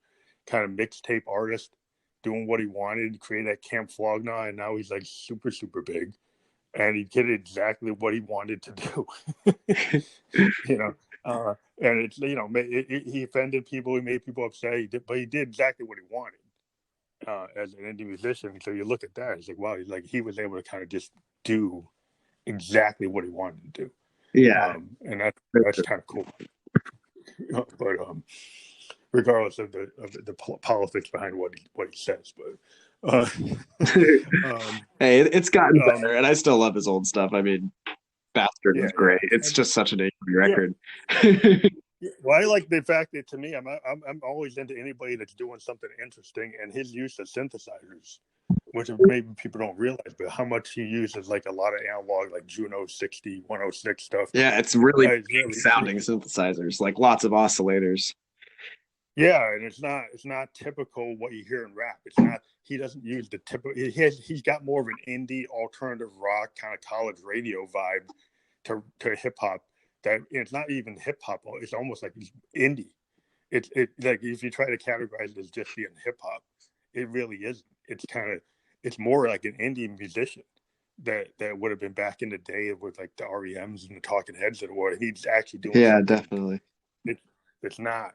[SPEAKER 1] kind of mixtape artist, doing what he wanted, create that Camp Flogna, and now he's like super big, and he did exactly what he wanted to do. You know, and it's you know he offended people, he made people upset, but he did exactly what he wanted as an indie musician. So you look at that, it's like wow, like he was able to kind of just do exactly what he wanted to do,
[SPEAKER 2] Yeah.
[SPEAKER 1] and that's kind of cool. But regardless of the politics behind what he says, but
[SPEAKER 2] Hey, it's gotten
[SPEAKER 1] um,
[SPEAKER 2] better, and I still love his old stuff. I mean, Bastard was
[SPEAKER 1] yeah,
[SPEAKER 2] great. It's
[SPEAKER 1] and
[SPEAKER 2] just such an angry
[SPEAKER 1] yeah.
[SPEAKER 2] record.
[SPEAKER 1] Well, I like the fact that to me, I'm always into anybody that's doing something interesting, and his use of synthesizers, which maybe people don't realize, but how much he uses like a lot of analog, like Juno 60, 106 stuff.
[SPEAKER 2] Yeah, it's really big
[SPEAKER 1] Really,
[SPEAKER 2] sounding synthesizers, like lots of oscillators.
[SPEAKER 1] yeah, and it's not typical what you hear in rap. It's not. He doesn't use the typical. He's got more of an indie alternative rock kind of college radio vibe to hip hop. That it's not even hip hop. It's almost like indie. It like if you try to categorize it as just being hip hop, it really isn't. It's more like an indie musician that would have been back in the day with like the REMs and the Talking Heads of the world. He's actually doing
[SPEAKER 2] Yeah,
[SPEAKER 1] something.
[SPEAKER 2] definitely.
[SPEAKER 1] It's not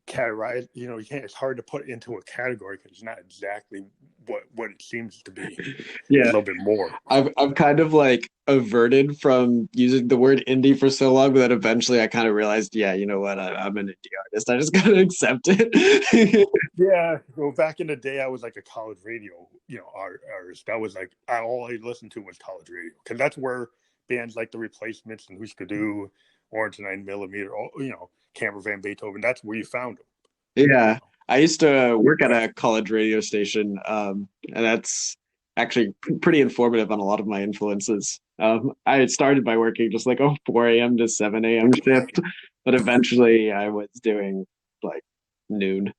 [SPEAKER 1] categorize. You know, you can't. It's hard to put it into a category because it's not exactly what it seems to be. It's
[SPEAKER 2] Yeah,
[SPEAKER 1] a little bit more.
[SPEAKER 2] I've kind of like averted from using the word indie for so long that eventually I kind of realized, yeah, you know what, I'm an indie artist. I just gotta accept it.
[SPEAKER 1] Yeah, well, back in the day, I was like a college radio, artist. That was like all I listened to was college radio because that's where bands like the Replacements and Who's to Do, Orange 9 millimeter, Camper Van Beethoven. That's where you found them. You
[SPEAKER 2] Yeah,
[SPEAKER 1] know,
[SPEAKER 2] I used to work at a college radio station, and that's actually pretty informative on a lot of my influences. I had started by working just like a 4 a.m. to 7 a.m. shift, but eventually I was doing like noon.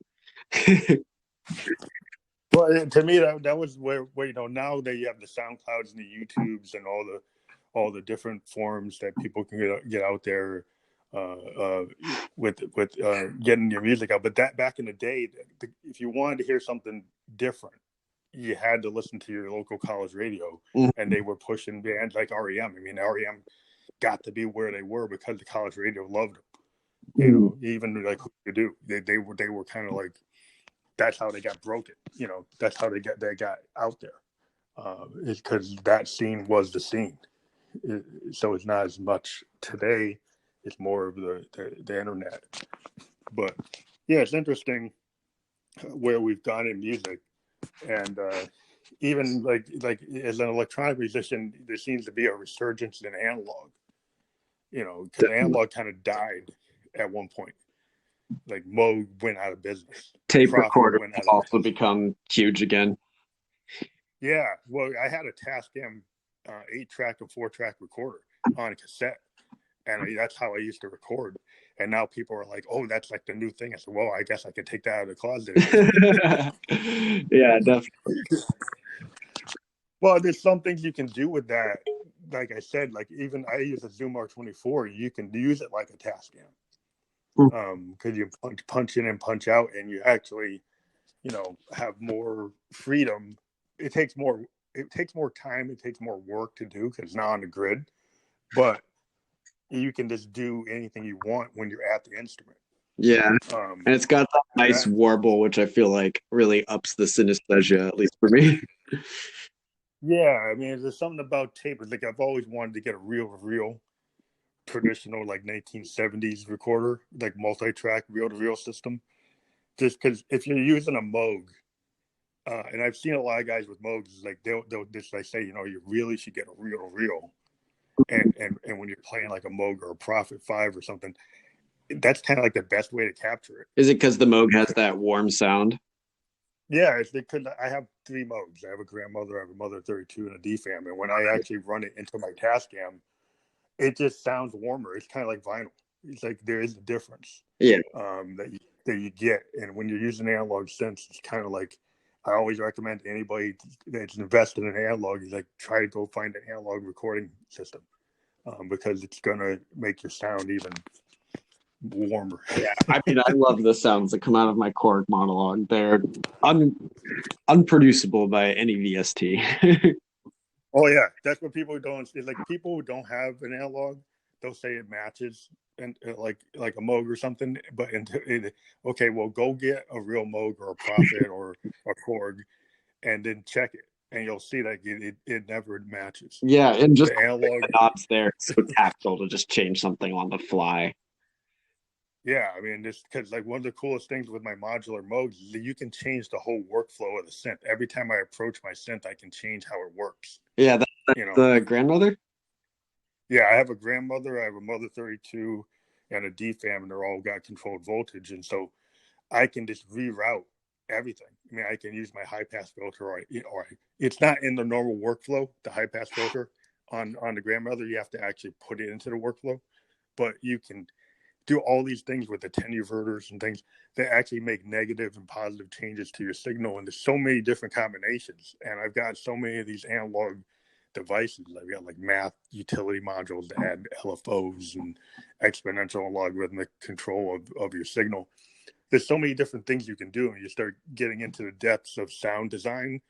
[SPEAKER 1] well, to me that was where now that you have the SoundClouds and the YouTubes and all the different forms that people can get out there with getting your music out. But that back in the day, if you wanted to hear something different, you had to listen to your local college radio, and they were pushing bands like REM. I mean, REM got to be where they were because the college radio loved them. You
[SPEAKER 2] Mm.
[SPEAKER 1] know, even like who you do, they were kind of like, that's how they got broken. You know, that's how they got out there. Is because that scene was the scene. So it's not as much today. It's more of the internet. But yeah, it's interesting where we've gone in music, and even like as an electronic musician, there seems to be a resurgence in analog. You know, because
[SPEAKER 2] Definitely.
[SPEAKER 1] analog kind of died at one point. Like Moog went out of business.
[SPEAKER 2] Tape
[SPEAKER 1] Prophet
[SPEAKER 2] recorders
[SPEAKER 1] went
[SPEAKER 2] have
[SPEAKER 1] out of
[SPEAKER 2] also
[SPEAKER 1] business.
[SPEAKER 2] become huge again.
[SPEAKER 1] Yeah, well, I had a Tascam 8-track and 4-track recorder on a cassette, and that's how I used to record. And now people are like, "Oh, that's like the new thing." I said, "Well, I guess I could take that out of the closet and listen to music."
[SPEAKER 2] Yeah, definitely.
[SPEAKER 1] Well, there's some things you can do with that. Like I said, like even I use a Zoom R24. You can use it like a Tascam, because you punch in and punch out, and you actually, have more freedom. It takes more. It takes more time. It takes more work to do because it's not on the grid. But you can just do anything you want when you're at the instrument.
[SPEAKER 2] Yeah.
[SPEAKER 1] Um,
[SPEAKER 2] And it's got that
[SPEAKER 1] and
[SPEAKER 2] nice
[SPEAKER 1] that,
[SPEAKER 2] warble, which I feel like really ups the synesthesia, at least for me.
[SPEAKER 1] yeah, I mean, there's something about tape. It's like I've always wanted to get a real traditional like 1970s recorder, like multi-track reel-to-reel system. Just because if you're using a Moog, and I've seen a lot of guys with Moogs, like they'll just like say, you really should get a reel-to-reel. And when you're playing like a Moog or a Prophet 5 or something, that's kind of like the best way to capture it.
[SPEAKER 2] Is it because the Moog has that warm sound?
[SPEAKER 1] Yeah, it's because I have three modes. I have a grandmother, I have a mother 32, and a DFAM. And when I actually run it into my Tascam, it just sounds warmer. It's kind of like vinyl. It's like there is a difference,
[SPEAKER 2] Yeah.
[SPEAKER 1] that you get. And when you're using analog synths, it's kind of like I always recommend to anybody that's invested in analog is like try to go find an analog recording system, because it's gonna make your sound even warmer.
[SPEAKER 2] Yeah. I mean, I love the sounds that come out of my Korg monologue. They're un unproducible by any VST.
[SPEAKER 1] Oh yeah, that's what people don't. It's like people who don't have an analog, they'll say it matches and like a Moog or something. But okay, well, go get a real Moog or a Prophet or a Korg, and then check it, and you'll see that it never matches.
[SPEAKER 2] Yeah, and just
[SPEAKER 1] The analog,
[SPEAKER 2] the knobs there, it's so tactile to just change something on the fly.
[SPEAKER 1] yeah. I mean, just because like one of the coolest things with my modular Moogs is that you can change the whole workflow of the synth. Every time I approach my synth, I can change how it works.
[SPEAKER 2] Yeah, that's
[SPEAKER 1] You know,
[SPEAKER 2] the grandmother.
[SPEAKER 1] Yeah, I have a grandmother, I have a mother 32, and a DFAM, and they're all got controlled voltage. And so I can just reroute everything. I mean, I can use my high pass filter, or it's not in the normal workflow, the high pass filter on the grandmother. You have to actually put it into the workflow, but you can do all these things with the attenuverters and things that actually make negative and positive changes to your signal. And there's so many different combinations. And I've got so many of these analog devices. I've got like math utility modules to add LFOs and exponential and logarithmic control of your signal. There's so many different things you can do, and you start getting into the depths of sound design.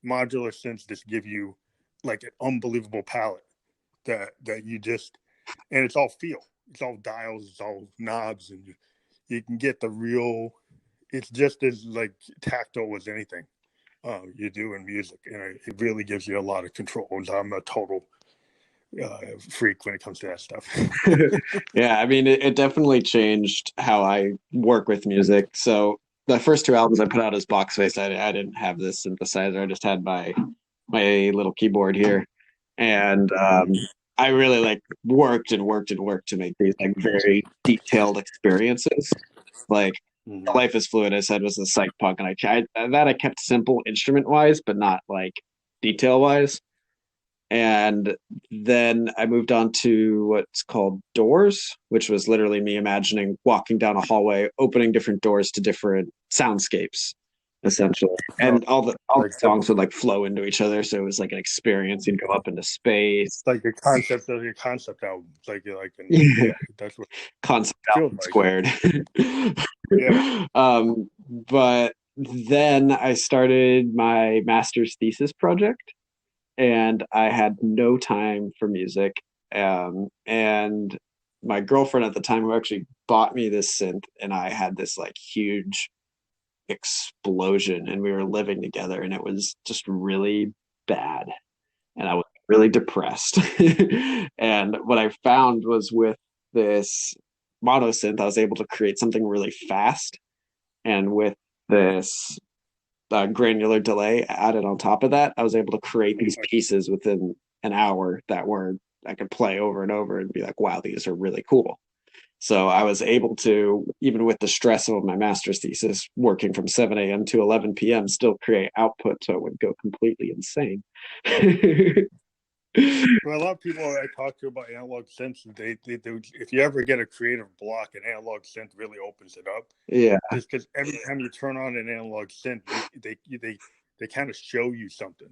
[SPEAKER 1] Modular synths just give you like an unbelievable palette that you just, and it's all feel. It's all dials, it's all knobs, and you can get the real. It's just as like tactile as anything you do in music, and it really gives you a lot of control. And I'm a total freak when it comes to that stuff.
[SPEAKER 2] Yeah, I mean, it definitely changed how I work with music. So the first two albums I put out as Boxface, I didn't have this synthesizer. I just had my little keyboard here, and I really like worked and worked and worked to make these like very detailed experiences. Like
[SPEAKER 1] Mm-hmm.
[SPEAKER 2] Life is Fluid, I said, was the psych punk, and I kept simple instrument wise, but not like detail wise. And then I moved on to what's called Doors, which was literally me imagining walking down a hallway, opening different doors to different soundscapes, essentially.
[SPEAKER 1] No,
[SPEAKER 2] And all the
[SPEAKER 1] like
[SPEAKER 2] songs would like flow into each other, so it was like an experience. You'd go up into space.
[SPEAKER 1] like your concept of your concept album. And yeah, that's what
[SPEAKER 2] Concept
[SPEAKER 1] it feels
[SPEAKER 2] album
[SPEAKER 1] like.
[SPEAKER 2] squared.
[SPEAKER 1] Yeah.
[SPEAKER 2] But then I started my master's thesis project, and I had no time for music. And my girlfriend at the time, who actually bought me this synth, and I had this like huge explosion, and we were living together, and it was just really bad. And I was really depressed. And what I found was with this mono synth, I was able to create something really fast. And with this granular delay added on top of that, I was able to create these pieces within an hour that were I could play over and over and be like, wow, these are really cool. So I was able to, even with the stress of my master's thesis, working from 7 a.m. to 11 p.m., still create output so it would go completely insane.
[SPEAKER 1] Well, a lot of people I talk to about analog synths, if you ever get a creative block, an analog synth really opens it up.
[SPEAKER 2] Yeah.
[SPEAKER 1] Just because every time you turn on an analog synth, they kind of show you something.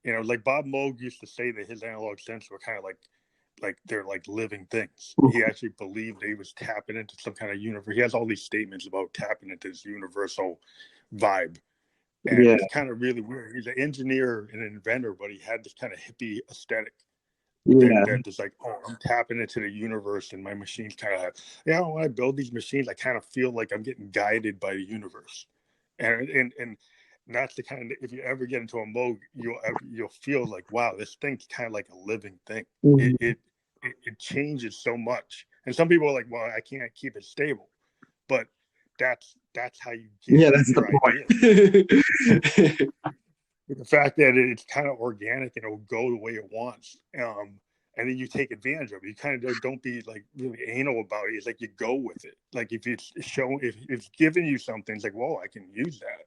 [SPEAKER 1] You know, like Bob Moog used to say that his analog synths were kind of like they're like living things. He actually believed he was tapping into some kind of universe. He has all these statements about tapping into this universal vibe. And
[SPEAKER 2] Yeah.
[SPEAKER 1] it's kind of really weird. He's an engineer and an inventor, but he had this kind of hippie aesthetic
[SPEAKER 2] Yeah.
[SPEAKER 1] that is like, oh, I'm tapping into the universe, and my machines kind of have, yeah, when I build these machines, I kind of feel like I'm getting guided by the universe. And that's the kind of, if you ever get into a mode, you'll feel like, wow, this thing's kind of like a living thing. It,
[SPEAKER 2] Mhm.
[SPEAKER 1] it, it changes so much. And some people are like, well, I can't keep it stable, but that's how you get
[SPEAKER 2] Yeah, that's the
[SPEAKER 1] your ideas.
[SPEAKER 2] point.
[SPEAKER 1] The fact that it's kind of organic and it'll go the way it wants. And then you take advantage of it. You kind of don't be like really anal about it. It's like you go with it. Like if it's showing, if it's giving you something, it's like, whoa, I can use that.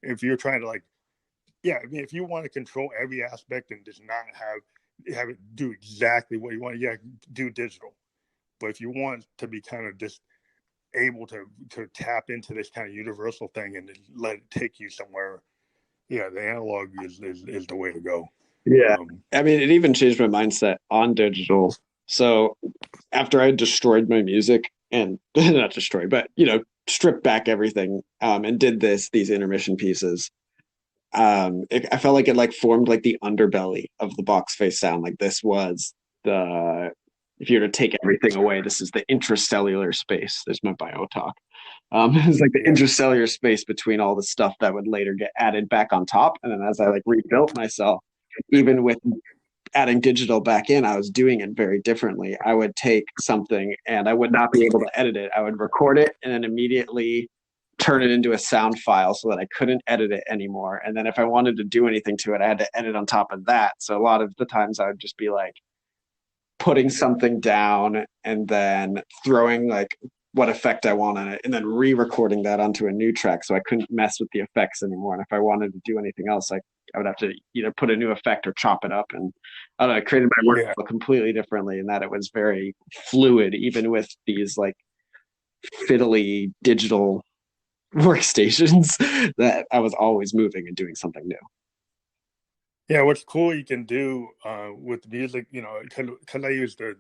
[SPEAKER 1] If you're trying to like, yeah, I mean, if you want to control every aspect and just not have it do exactly what you want, yeah, do digital. But if you want to be kind of just able to tap into this kind of universal thing and let it take you somewhere, yeah, the analog is the way to go.
[SPEAKER 2] Yeah.
[SPEAKER 1] Um,
[SPEAKER 2] I mean, it even changed my mindset on digital. So after I destroyed my music and not destroyed, but stripped back everything, and did these intermission pieces, I felt like it like formed like the underbelly of the box face sound. Like this was the if you were to take everything away, this is the intracellular space. There's my bio talk. It's like the
[SPEAKER 1] yeah,
[SPEAKER 2] intercellular space between all the stuff that would later get added back on top. And then as I like rebuilt myself, even with adding digital back in, I was doing it very differently. I would take something and I would not be able to edit it. I would record it and then immediately turn it into a sound file so that I couldn't edit it anymore. And then if I wanted to do anything to it, I had to edit on top of that. So a lot of the times I would just be like putting something down and then throwing like what effect I want on it and then re-recording that onto a new track so I couldn't mess with the effects anymore. And if I wanted to do anything else, I would have to either put a new effect or chop it up. And I don't know, I created my
[SPEAKER 1] yeah,
[SPEAKER 2] workflow completely differently in that it was very fluid, even with these like fiddly digital workstations that I was always moving and doing something new.
[SPEAKER 1] yeah. What's cool you can do with music, because I use the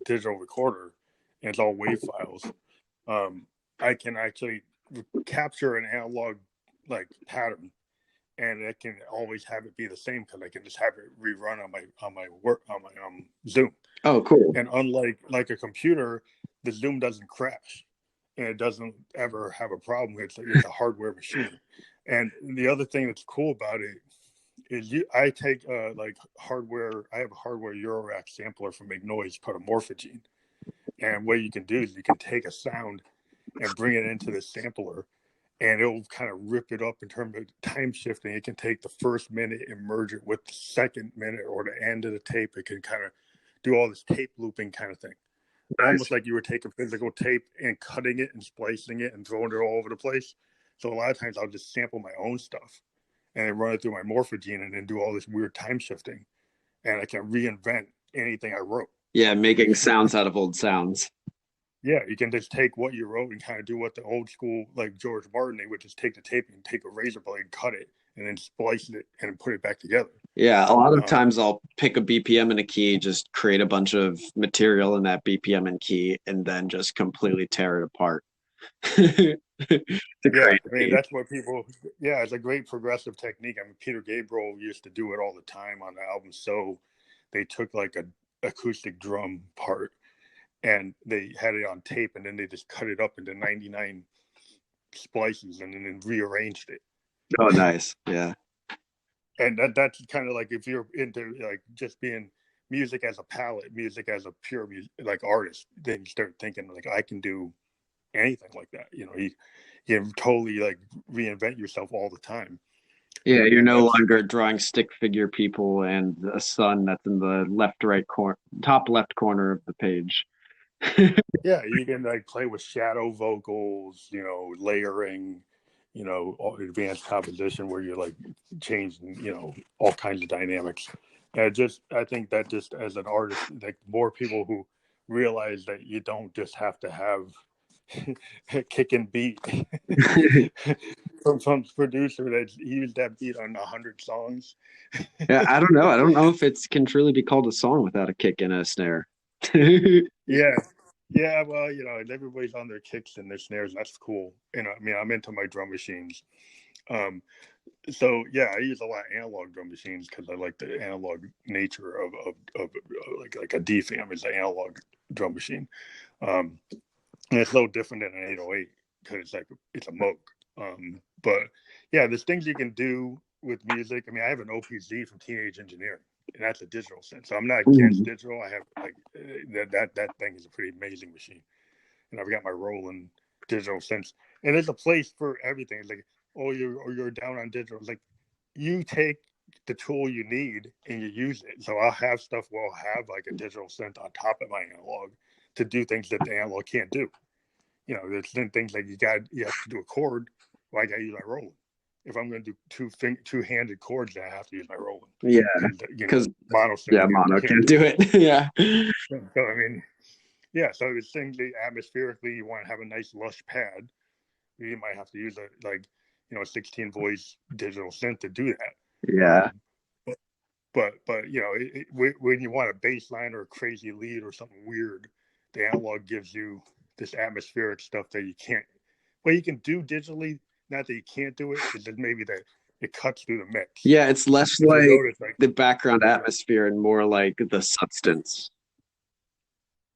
[SPEAKER 1] digital recorder and it's all WAV files. Um, I can actually capture an analog like pattern, and I can always have it be the same because I can just have it rerun on my work on my Zoom.
[SPEAKER 2] Oh, cool.
[SPEAKER 1] And unlike like a computer, the Zoom doesn't crash, and it doesn't ever have a problem. It's a hardware machine. And the other thing that's cool about it is I take like hardware. I have a hardware Eurorack sampler from Make Noise called a Morphogene. And what you can do is you can take a sound and bring it into the sampler, and it'll kind of rip it up in terms of time shifting. It can take the first minute and merge it with the second minute or the end of the tape. It can kind of do all this tape looping kind of thing, almost like you were taking physical tape and cutting it and splicing it and throwing it all over the place. So a lot of times I'll just sample my own stuff and then run it through my Morphogene and then do all this weird time shifting, and I can reinvent anything I wrote.
[SPEAKER 2] Yeah, making sounds out of old sounds.
[SPEAKER 1] Yeah, you can just take what you wrote and kind of do what the old school, like George Martin, they would just take the tape and take a razor blade, cut it, and then splice it and put it back together.
[SPEAKER 2] Yeah, a lot of
[SPEAKER 1] Um,
[SPEAKER 2] times I'll pick a BPM and a key, just create a bunch of material in that BPM and key, and then just completely tear it apart. It's a
[SPEAKER 1] Yeah,
[SPEAKER 2] great
[SPEAKER 1] I mean
[SPEAKER 2] beat.
[SPEAKER 1] that's what people. Yeah, it's a great progressive technique. I mean, Peter Gabriel used to do it all the time on the album. So they took like a acoustic drum part and they had it on tape, and then they just cut it up into 99 splices and then rearranged it.
[SPEAKER 2] Oh, nice. Yeah.
[SPEAKER 1] And that's kind of like if you're into like just being music as a palette, music as a pure music, like artist, then you start thinking like I can do anything like that. You totally like reinvent yourself all the time,
[SPEAKER 2] Yeah, you're
[SPEAKER 1] and
[SPEAKER 2] no
[SPEAKER 1] that's
[SPEAKER 2] longer drawing stick figure people and a sun that's in the left right corner, top left corner of the page.
[SPEAKER 1] yeah. You can like play with shadow vocals, layering, all advanced composition where you're like changing, all kinds of dynamics. And I think that just as an artist, like more people who realize that you don't just have to have a kick and beat from some producer that's used that beat on 100 songs.
[SPEAKER 2] Yeah, I don't know. I don't know if it can truly be called a song without a kick and a snare.
[SPEAKER 1] Yeah. Yeah, well, everybody's on their kicks and their snares, and that's cool. I mean, I'm into my drum machines. Um, so yeah, I use a lot of analog drum machines because I like the analog nature of like a DFAM is an analog drum machine. Um, and it's a little different than an 808 because it's a Moog. But yeah, there's things you can do with music. I mean, I have an OPZ from Teenage Engineering, and that's a digital synth. So I'm not against
[SPEAKER 2] Mhm.
[SPEAKER 1] digital. I have like that thing is a pretty amazing machine, and I've got my Roland digital synths. And there's a place for everything. It's like, oh, you're down on digital. It's like you take the tool you need and you use it. So I'll have stuff where I'll have like a digital synth on top of my analog to do things that the analog can't do. There's things like you have to do a chord. Well, I got to use my Roland. If I'm going to do two-handed chords, I have to use my Roland
[SPEAKER 2] Yeah,
[SPEAKER 1] because
[SPEAKER 2] because
[SPEAKER 1] mono synth
[SPEAKER 2] yeah, mono
[SPEAKER 1] can't
[SPEAKER 2] can't
[SPEAKER 1] do
[SPEAKER 2] do
[SPEAKER 1] it.
[SPEAKER 2] it. Yeah.
[SPEAKER 1] So I mean, yeah. So it's things that atmospherically you want to have a nice lush pad. You might have to use a 16 voice digital synth to do that.
[SPEAKER 2] Yeah.
[SPEAKER 1] But when you want a bass line or a crazy lead or something weird, the analog gives you this atmospheric stuff that you can't. Well, you can do digitally. Not that you can't do it. It's just maybe that it cuts through the mix.
[SPEAKER 2] Yeah, it's less
[SPEAKER 1] If you
[SPEAKER 2] like
[SPEAKER 1] notice, like
[SPEAKER 2] the background
[SPEAKER 1] yeah,
[SPEAKER 2] atmosphere and more like the substance.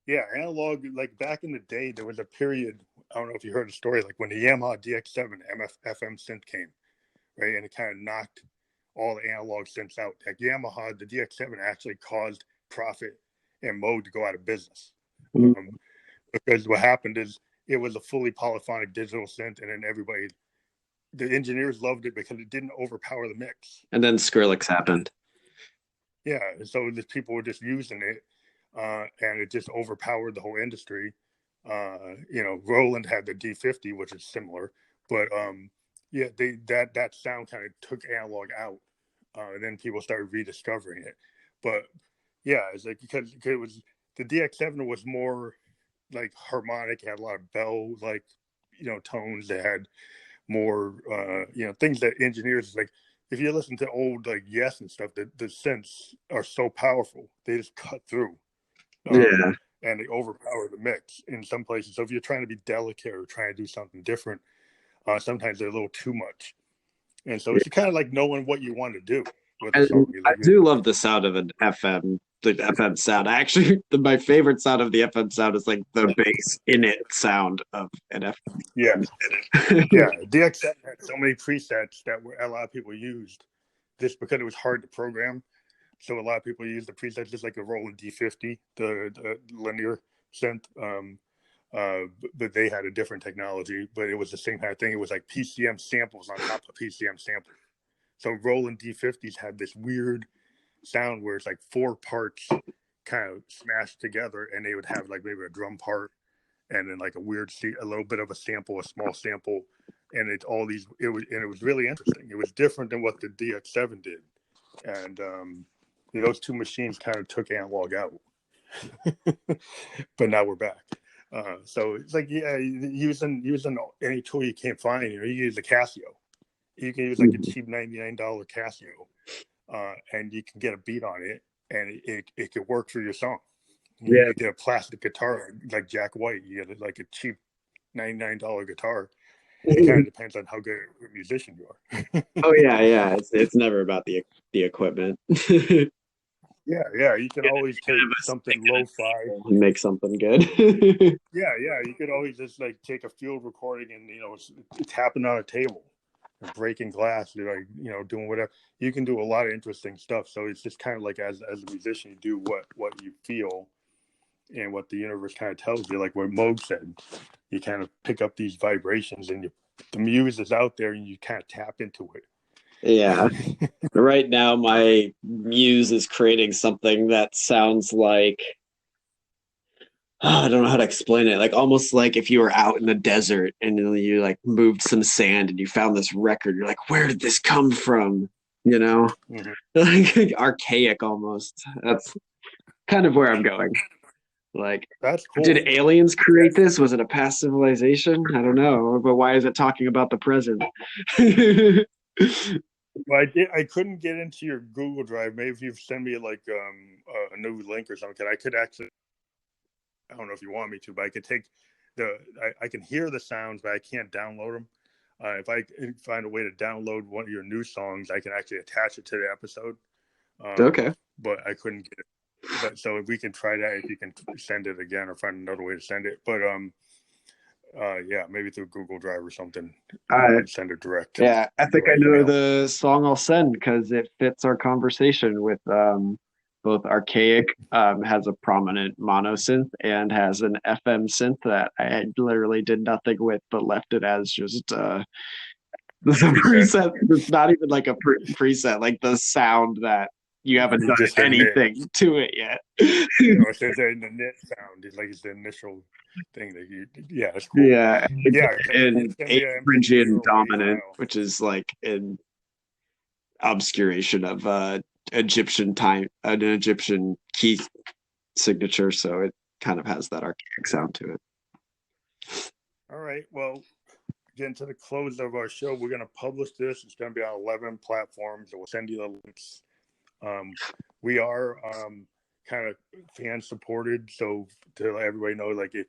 [SPEAKER 1] yeah, analog. Like back in the day, there was a period. I don't know if you heard the story. Like when the Yamaha DX7 FM synth came, right, and it kind of knocked all the analog synths out. Like Yamaha, the DX7 actually caused Prophet and Moog to go out of business.
[SPEAKER 2] Mm.
[SPEAKER 1] Um, because what happened is it was a fully polyphonic digital synth, and then the engineers loved it because it didn't overpower the mix.
[SPEAKER 2] And then Skrillex happened.
[SPEAKER 1] Yeah, so the people were just using it, and it just overpowered the whole industry. Roland had the D50, which is similar, but yeah, that sound kind of took analog out, and then people started rediscovering it. But yeah, it's like because it was the DX7 was more like harmonic, it had a lot of bell like tones that had more things that engineers like if you listen to old like Yes and stuff, the synths are so powerful they just cut through, um,
[SPEAKER 2] Yeah.
[SPEAKER 1] and they overpower the mix in some places. So if you're trying to be delicate or trying to do something different, sometimes they're a little too much, and so it's kind of like knowing what you want to do with a
[SPEAKER 2] And
[SPEAKER 1] song. You're
[SPEAKER 2] I
[SPEAKER 1] like,
[SPEAKER 2] do love the sound of an FM, the FM sound. Actually, my favorite sound of the FM sound is like the bass in it sound of an
[SPEAKER 1] yeah,
[SPEAKER 2] FM.
[SPEAKER 1] yeah. DX7 had so many presets that a lot of people used just because it was hard to program. So a lot of people use the presets just like a Roland D50, the linear synth. But they had a different technology, but it was the same kind of thing. It was like PCM samples on top of PCM samples. So Roland D50s had this weird sound where it's like four parts kind of smashed together, and they would have like maybe a drum part and then like a little bit of a sample, a small sample, and it's all these. It was really interesting. It was different than what the DX7 did, and those two machines kind of took analog out. But now we're back. So it's like yeah, using any tool you can't find. You use a Casio. You can use like a cheap $99 Casio, and you can get a beat on it, and it could work for your song. You
[SPEAKER 2] Yeah.
[SPEAKER 1] get a plastic guitar like Jack White. You get like a cheap $99 guitar, It kind of depends on how good a musician you are.
[SPEAKER 2] Oh yeah, yeah. It's never about the equipment. Get
[SPEAKER 1] Yeah, yeah. You can always
[SPEAKER 2] rid
[SPEAKER 1] take
[SPEAKER 2] of a stick
[SPEAKER 1] something
[SPEAKER 2] and a
[SPEAKER 1] lo-fi.
[SPEAKER 2] table and make something good.
[SPEAKER 1] Yeah, yeah. You could always just like take a field recording and tapping on a table, and breaking glass, like doing whatever. You can do a lot of interesting stuff. So it's just kind of like as a musician, you do what you feel and what the universe kind of tells you. Like what Moog said, you kind of pick up these vibrations, and the muse is out there, and you kind of tap into
[SPEAKER 2] Yeah.
[SPEAKER 1] it.
[SPEAKER 2] Right now, my muse is creating something that sounds like, I don't know how to explain it. Like almost like if you were out in the desert and then you like moved some sand and you found this record. You're like, where did this come from? You know,
[SPEAKER 1] Mhm.
[SPEAKER 2] like archaic almost. That's kind of where I'm going. Like,
[SPEAKER 1] That's
[SPEAKER 2] did
[SPEAKER 1] cool.
[SPEAKER 2] aliens create this? Was it a past civilization? I don't know, but why is it talking about the present?
[SPEAKER 1] Well, I couldn't get into your Google Drive. Maybe if you send me like a new link or something, I could actually. I don't know if you want me to, but I could take I can hear the sounds, but I can't download them. If I find a way to download one of your new songs, I can actually attach it to the episode.
[SPEAKER 2] Okay.
[SPEAKER 1] But I couldn't get it. But so if we can try that, if you can send it again or find another way to send it. But yeah, maybe through Google Drive or something,
[SPEAKER 2] Uh,
[SPEAKER 1] and send it direct to
[SPEAKER 2] yeah, I think I
[SPEAKER 1] my
[SPEAKER 2] know
[SPEAKER 1] email.
[SPEAKER 2] the song I'll send because it fits our conversation with both Archaic has a prominent mono synth and has an FM synth that I literally did nothing with but left it as just the
[SPEAKER 1] Preset.
[SPEAKER 2] preset. It's not even like a preset, like the sound that you haven't done
[SPEAKER 1] Just a knit.
[SPEAKER 2] anything to it yet.
[SPEAKER 1] It's in the knit sound. It's like it's the initial thing that you. Yeah, it's cool.
[SPEAKER 2] Yeah, it's
[SPEAKER 1] Yeah,
[SPEAKER 2] in
[SPEAKER 1] send me
[SPEAKER 2] eighth
[SPEAKER 1] an MP3
[SPEAKER 2] Phrygian
[SPEAKER 1] or a WAV
[SPEAKER 2] dominant,
[SPEAKER 1] file.
[SPEAKER 2] which is like an obscuration of Egyptian time, an Egyptian key signature, so it kind of has that archaic sound to it.
[SPEAKER 1] All right. Well, getting to the close of our show, we're going to publish this. It's going to be on 11 platforms. We'll send you the links. We are kind of fan supported, so to let everybody know, like if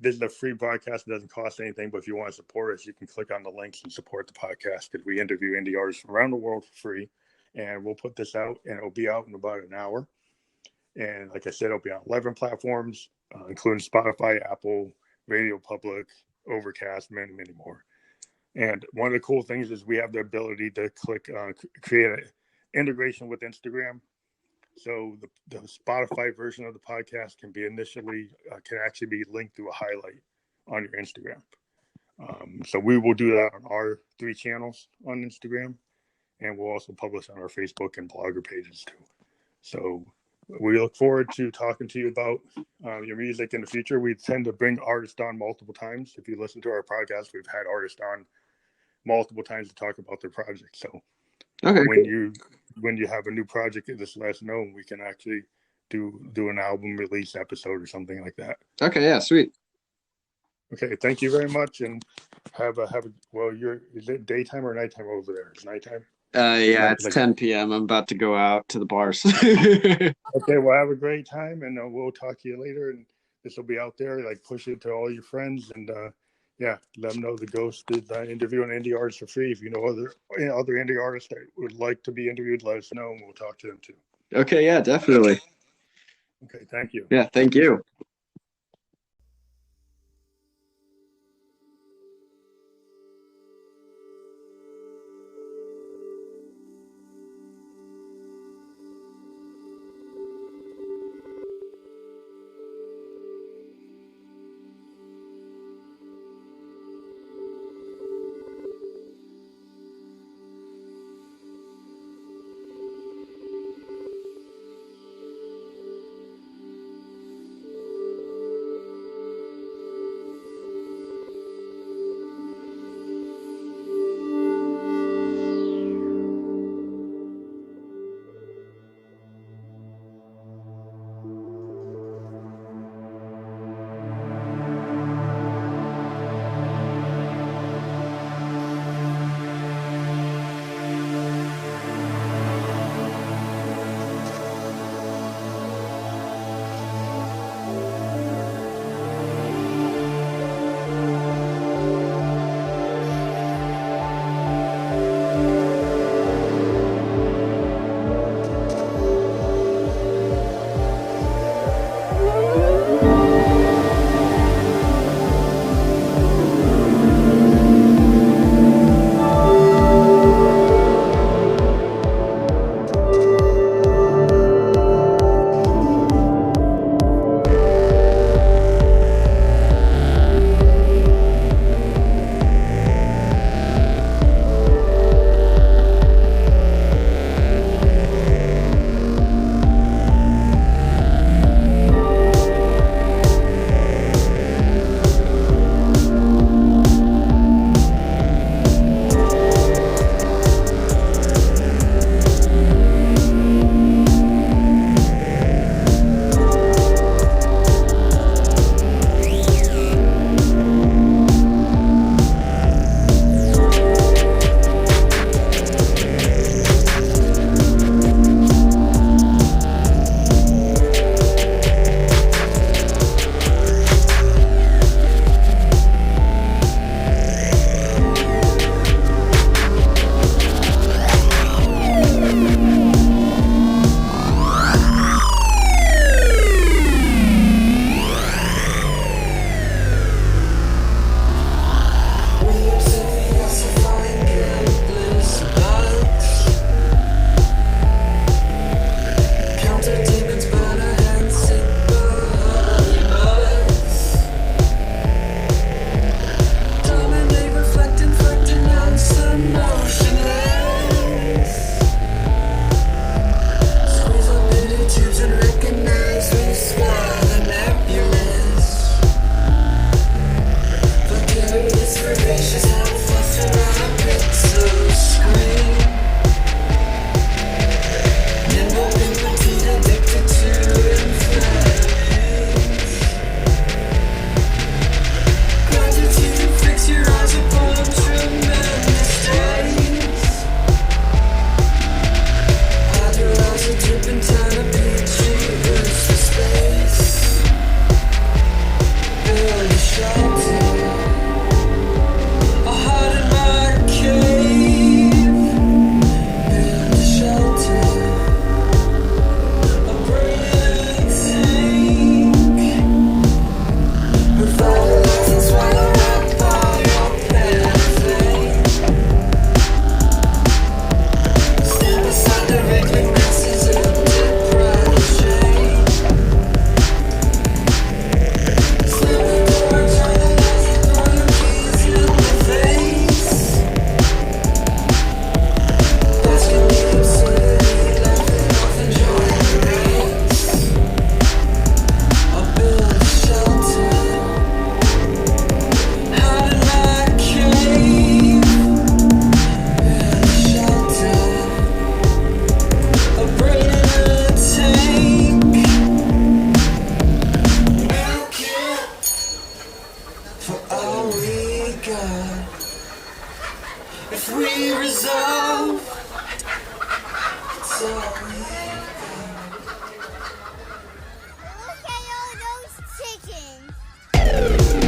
[SPEAKER 1] this is a free podcast, it doesn't cost anything. But if you want to support us, you can click on the links and support the podcast because we interview indie artists from around the world for free. And we'll put this out, and it'll be out in about an hour. And like I said, it'll be on 11 platforms, including Spotify, Apple, Radio Public, Overcast, many, many more. And one of the cool things is we have the ability to create an integration with Instagram. So the Spotify version of the podcast can actually be linked through a highlight on your Instagram. So we will do that on our 3 channels on Instagram, and we'll also publish on our Facebook and blogger pages too. So we look forward to talking to you about your music in the future. We tend to bring artists on multiple times. If you listen to our podcast, we've had artists on multiple times to talk about their project. So
[SPEAKER 2] Okay,
[SPEAKER 1] when
[SPEAKER 2] cool.
[SPEAKER 1] you have a new project, just let us know, and we can actually do an album release episode or something like that.
[SPEAKER 2] Okay, yeah, sweet.
[SPEAKER 1] Okay, thank you very much, and have a well. Is it daytime or nighttime over there? It's nighttime.
[SPEAKER 2] Yeah,
[SPEAKER 1] Night
[SPEAKER 2] it's
[SPEAKER 1] like
[SPEAKER 2] 10 p.m. I'm about to go out to the bars.
[SPEAKER 1] Okay, well, have a great time, and we'll talk to you later. And this will be out there. Like, push it to all your friends, and yeah, let them know the Ghost is interviewing indie artists for free. If you know other indie artists that would like to be interviewed, let us know, and we'll talk to them too.
[SPEAKER 2] Okay, yeah, definitely.
[SPEAKER 1] Okay, thank you.
[SPEAKER 2] Yeah, thank you.
[SPEAKER 3] Look at all those chickens.